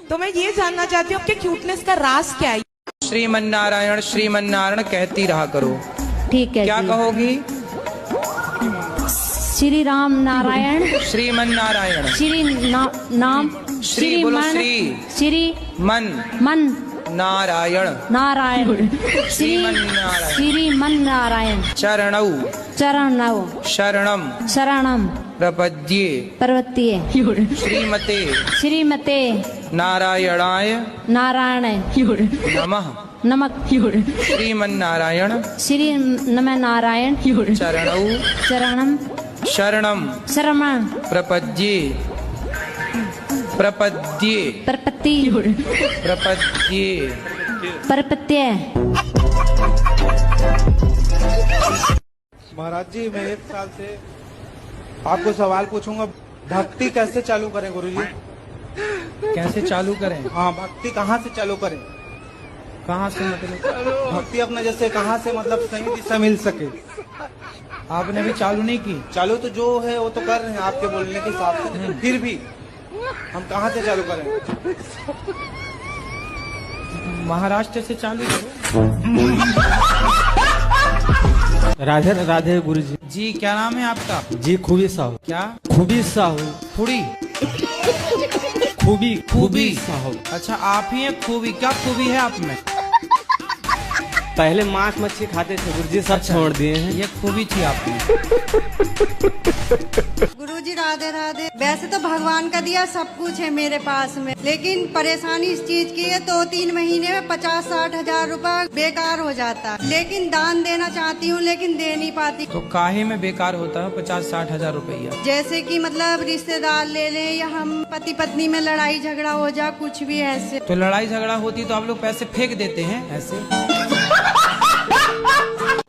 तो मैं ये जानना चाहती हूँ आपके क्यूटनेस का राज क्या है? श्रीमन्नारायण श्रीमन्नारायण कहती रहा करो। ठीक है। क्या कहोगी? श्री राम नारायण श्रीमन्नारायण। नाम श्री बोलो श्री मन नारायण नारायण श्रीमन नारायण चरणौ शरणम प्रपद्ये श्रीमते नारायणाय नमः श्रीमन्नारायण नारायण चरणम शरणम प्रपद्ये। महाराज जी मैं 1 साल से आपको सवाल पूछूंगा, भक्ति कैसे चालू करें गुरुजी? कैसे चालू करें? हाँ, भक्ति कहाँ से चालू करें? कहाँ से मतलब? भक्ति अपना जैसे कहाँ से मतलब सही दिशा मिल सके। आपने भी चालू नहीं की? चालू तो जो है वो तो कर रहे हैं आपके बोलने के हिसाब से, फिर भी हम कहाँ से चालू करें? महाराष्ट्र से चालू करो। राधे राधे गुरुजी। जी क्या नाम है आपका? जी खूबी साहू। क्या? खूबी साहू। खूबी खूबी साहू। अच्छा आप ही हैं खूबी। क्या खूबी है आप में? पहले मांस मच्छी खाते थे गुरुजी, सब छोड़ दिए हैं। ये खूबी थी आप में। गुरुजी राधे राधे। वैसे तो भगवान का दिया सब कुछ है मेरे पास में, लेकिन परेशानी इस चीज की है 2-3 महीने में 50-60 हजार रुपए बेकार हो जाता। लेकिन दान देना चाहती हूँ लेकिन दे नहीं पाती। तो काहे में बेकार होता है 50-60 हजार रुपया? जैसे कि मतलब रिश्तेदार ले लें या हम पति पत्नी में लड़ाई झगड़ा हो जा, कुछ भी ऐसे। तो लड़ाई झगड़ा होती तो आप लोग पैसे फेंक देते हैं ऐसे?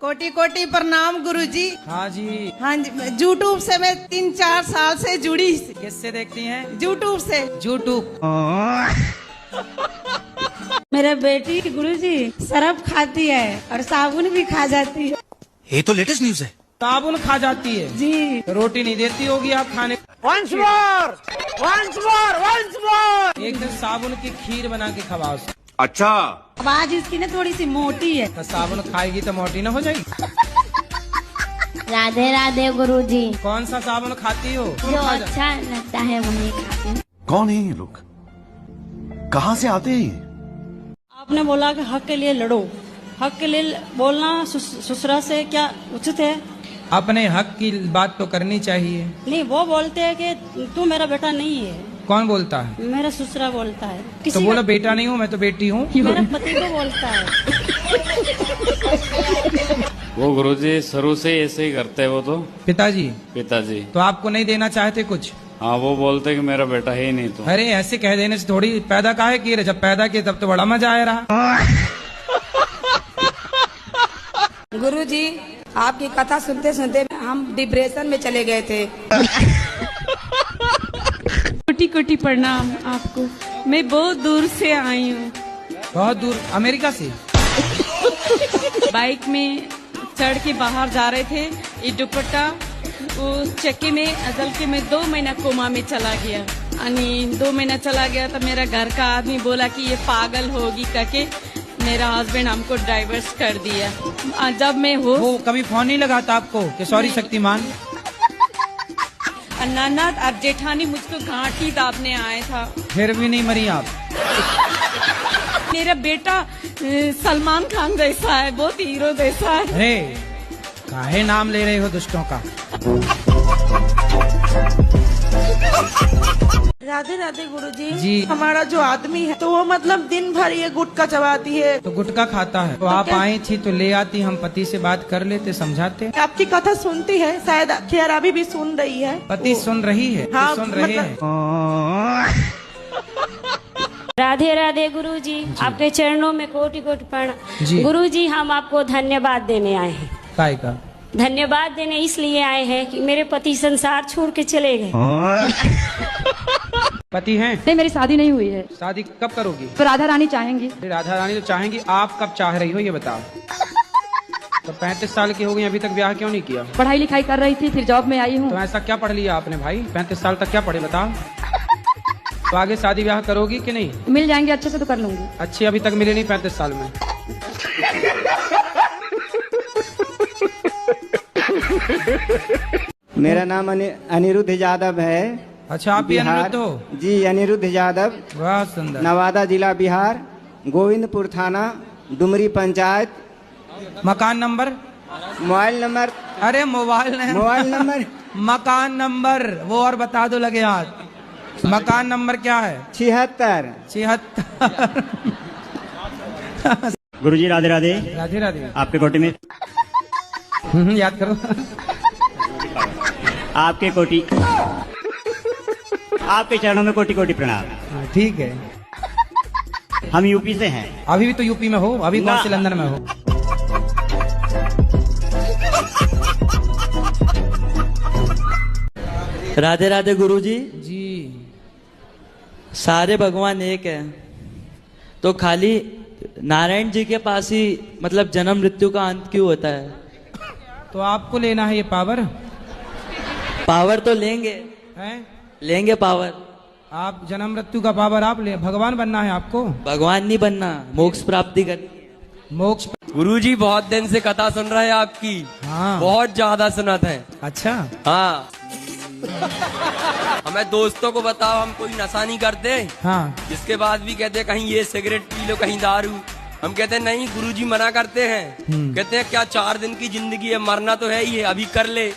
कोटि कोटि प्रणाम गुरुजी। हाँ जी। हाँ जी, यूट्यूब से मैं 3-4 साल से जुड़ी। किससे देखती हैं? यूट्यूब से। यूट्यूब। मेरे बेटी गुरुजी शराब खाती है और साबुन भी खा जाती है। ये तो लेटेस्ट न्यूज है। साबुन खा जाती है जी। रोटी नहीं देती होगी आप खाने? Once more! एक दिन साबुन की खीर बना के खवाओ। अच्छा। आवाज इसकी ना थोड़ी सी मोटी है। तो साबुन खाएगी तो मोटी ना हो जाएगी? राधे राधे गुरुजी। कौन सा साबुन खाती हो? जो अच्छा लगता है वही खाती हूँ। कौन है ये लोग? कहाँ से आते हैं? आपने बोला कि हक के लिए लड़ो। हक के लिए बोलना ससुरा से क्या उचित है? अपने हक की बात तो करनी चाहिए। नहीं, वो बोलते हैं कि तू मेरा बेटा नहीं है। कौन बोलता है? मेरा ससुरा बोलता है। तो बोलो बेटा नहीं हूँ मैं तो बेटी हूँ। मेरा पति को बोलता है। वो गुरुजी शुरू से ऐसे ही करते हैं वो तो। पिताजी? पिताजी। तो आपको नहीं देना चाहते कुछ? हाँ, वो बोलते कि मेरा बेटा है ही नहीं। तो अरे ऐसे कह देने से थोड़ी पैदा काहे किए? जब पैदा किए तब तो बड़ा मजा आया रहा। गुरुजी आपकी कथा सुनते सुनते हम डिप्रेशन में चले गए थे। कोटि कोटि प्रणाम आपको। मैं बहुत दूर से आई हूँ। बहुत दूर? अमेरिका से? बाइक में चढ़ के बाहर जा रहे थे, ये दुपट्टा उस चक्के में अदल के मैं 2 महीना कोमा में चला गया। 2 महीना चला गया तो मेरा घर का आदमी बोला कि ये पागल होगी करके मेरा हस्बैंड हमको डाइवर्स कर दिया। जब मैं वो कभी फोन नहीं लगाता आपको कि सॉरी शक्तिमान? ननद और जेठानी मुझको घाटी दाबने आए था। फिर भी नहीं मरी आप? मेरा बेटा सलमान खान जैसा है, बहुत हीरो जैसा है। अरे काहे नाम ले रहे हो दुष्टों का? राधे राधे गुरुजी। जी। हमारा जो आदमी है तो वो मतलब दिन भर ये गुटखा चबाती है। तो गुटखा खाता है तो आप आई थी तो ले आती, हम पति से बात कर लेते, समझाते। आपकी कथा सुनती है, शायद खैर अभी भी सुन रही है। पति सुन रही है? हाँ, सुन रहे हैं। राधे राधे गुरुजी, आपके चरणों में कोटि कोटि जी। प्रणाम। गुरुजी, हम आपको धन्यवाद देने आए हैं। काय का धन्यवाद देने इसलिए आए हैं कि मेरे पति संसार छोड़ के चले गए। पति हैं? नहीं, मेरी शादी नहीं हुई है। शादी कब करोगी? तो राधा रानी चाहेंगी। राधा रानी तो चाहेंगी, आप कब चाह रही हो ये बताओ। तो 35 साल की हो गई, अभी तक ब्याह क्यों नहीं किया? पढ़ाई लिखाई कर रही थी, फिर जॉब में आई हूँ। तो ऐसा क्या पढ़ लिया आपने भाई? 35 साल तक क्या पढ़े बताओ। तो आगे शादी ब्याह करोगी कि नहीं? मिल जाएंगे अच्छे से तो कर लूंगी। अच्छी अभी तक मिले नहीं 35 साल में। मेरा नाम अनिरुद्ध यादव है। अच्छा, आप भी अनिरुद्ध हो? जी, अनिरुद्ध यादव। वाह सुंदर। नवादा जिला बिहार, गोविंदपुर थाना, डुमरी पंचायत। मकान नंबर? Mobile number? अरे मोबाइल नंबर मकान नंबर वो और बता दो लगे हाथ। मकान नंबर क्या है? 76। गुरुजी राधे राधे। राधे राधे। आपके कोटि में याद करो। आपके कोटि, आपके चरणों में कोटि कोटि प्रणाम। ठीक है। हम यूपी से हैं। अभी भी तो यूपी में हो? अभी कौन से लंदन में हो? राधे राधे गुरुजी। जी। सारे भगवान एक है, तो खाली नारायण जी के पास ही मतलब जन्म मृत्यु का अंत क्यों होता है? तो आपको लेना है ये पावर? पावर तो लेंगे हैं? लेंगे पावर। आप जन्म मृत्यु का पावर आप ले, भगवान बनना है आपको? भगवान नहीं बनना, मोक्ष प्राप्ति करनी है। मोक्ष? गुरुजी बहुत दिन से कथा सुन रहे हैं आपकी। हाँ। बहुत ज्यादा सुनाते हैं। अच्छा। हाँ। हमें दोस्तों को बताओ, हम कोई नशा नहीं करते। हाँ। इसके बाद भी कहते हैं कहीं ये सिगरेट पी लो, कहीं दारू। हम कहते हैं नहीं, गुरुजी मना करते हैं। कहते हैं क्या 4 दिन की जिंदगी है, मरना तो है ही है, अभी कर ले।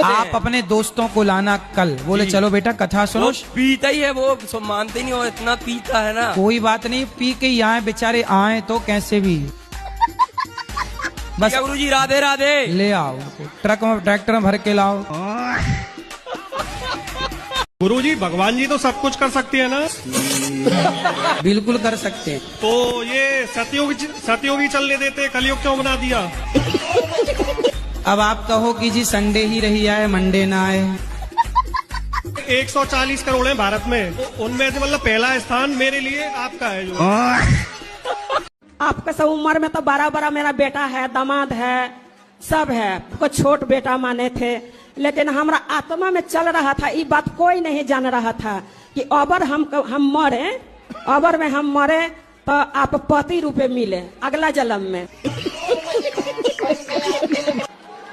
आप अपने दोस्तों को लाना कल, बोले चलो बेटा कथा सुनो। पीता ही है वो, मानते नहीं हो, इतना पीता है ना। कोई बात नहीं, पी के ही आए बेचारे, आए तो कैसे भी। बस गुरुजी राधे राधे। ले आओ, ट्रक में ट्रैक्टर में भर के लाओ। गुरुजी भगवान जी तो सब कुछ कर सकते हैं ना? बिल्कुल कर सकते हैं। तो ये सतयुगी चलने देते, कलयुग क्यों बना दिया? अब आप कहो कि जी संडे ही रही आए, मंडे ना आए। 140 करोड़ है भारत में, उनमें से मतलब पहला स्थान मेरे लिए आपका है। जो आपका सब उम्र में तो बड़ा बड़ा मेरा बेटा है, दामाद है, सब है। कुछ छोट बेटा माने थे, लेकिन हमारा आत्मा में चल रहा था, ये बात कोई नहीं जान रहा था कि अबर हम मरे, अबर में हम मरे तो आप पति रूपे मिले अगला जन्म में।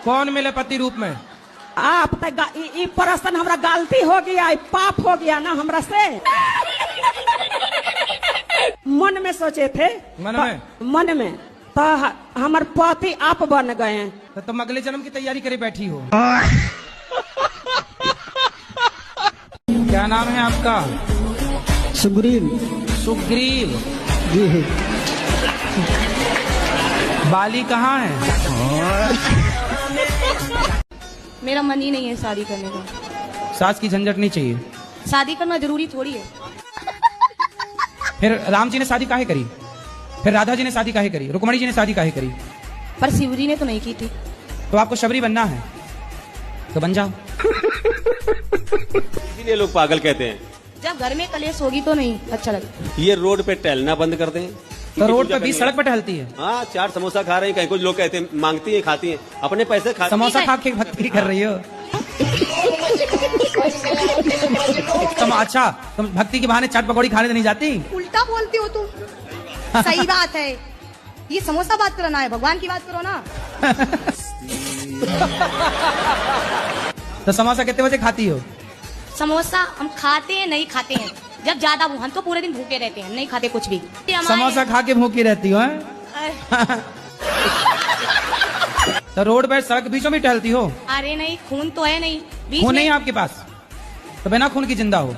कौन मिले पति रूप में? आप तो प्रश्न हमरा गलती हो गया, पाप हो गया ना हमरा से। मन में सोचे थे, मन में तो हमारे पति आप बन गए। तो तुम अगले जन्म की तैयारी करे बैठी हो। क्या नाम है आपका? सुग्रीव। सुग्रीव जी। बाली कहाँ है? मेरा मन ही नहीं है शादी करने का। सास की झंझट नहीं चाहिए? शादी करना जरूरी थोड़ी है। फिर राम जी ने शादी काहे करी? फिर राधा जी ने शादी काहे करी? रुक्मणी जी ने शादी काहे करी? पर शिव जी ने तो नहीं की थी। तो आपको शबरी बनना है तो बन जाओ। इसीलिए लोग पागल कहते हैं। जब घर में कलेश होगी तो नहीं अच्छा लगेगा। ये रोड पे टहलना बंद कर दें। तो रोड पे 20 सड़क पे टहलती है। हाँ, 4 समोसा खा रहे हैं, कहीं कुछ लोग कहते हैं मांगती है, खाती है, अपने पैसे खा। समोसा खा के भक्ति कर रही हो तुम? अच्छा, तुम भक्ति के बहाने चाट पकौड़ी खाने तो नहीं जाती? उल्टा बोलती हो तुम। सही बात है, ये समोसा बात करना है, भगवान की बात करो ना। तो समोसा कितने बजे खाती हो? समोसा हम खाते हैं, नहीं खाते हैं जब ज्यादा, हम तो पूरे दिन भूखे रहते हैं, नहीं खाते कुछ भी। समोसा खा के भूखी रहती हो? तो रोड पे सड़क बीचों में टहलती हो? अरे नहीं, खून तो है नहीं। खून नहीं है आपके पास? तो बिना खून की जिंदा हो।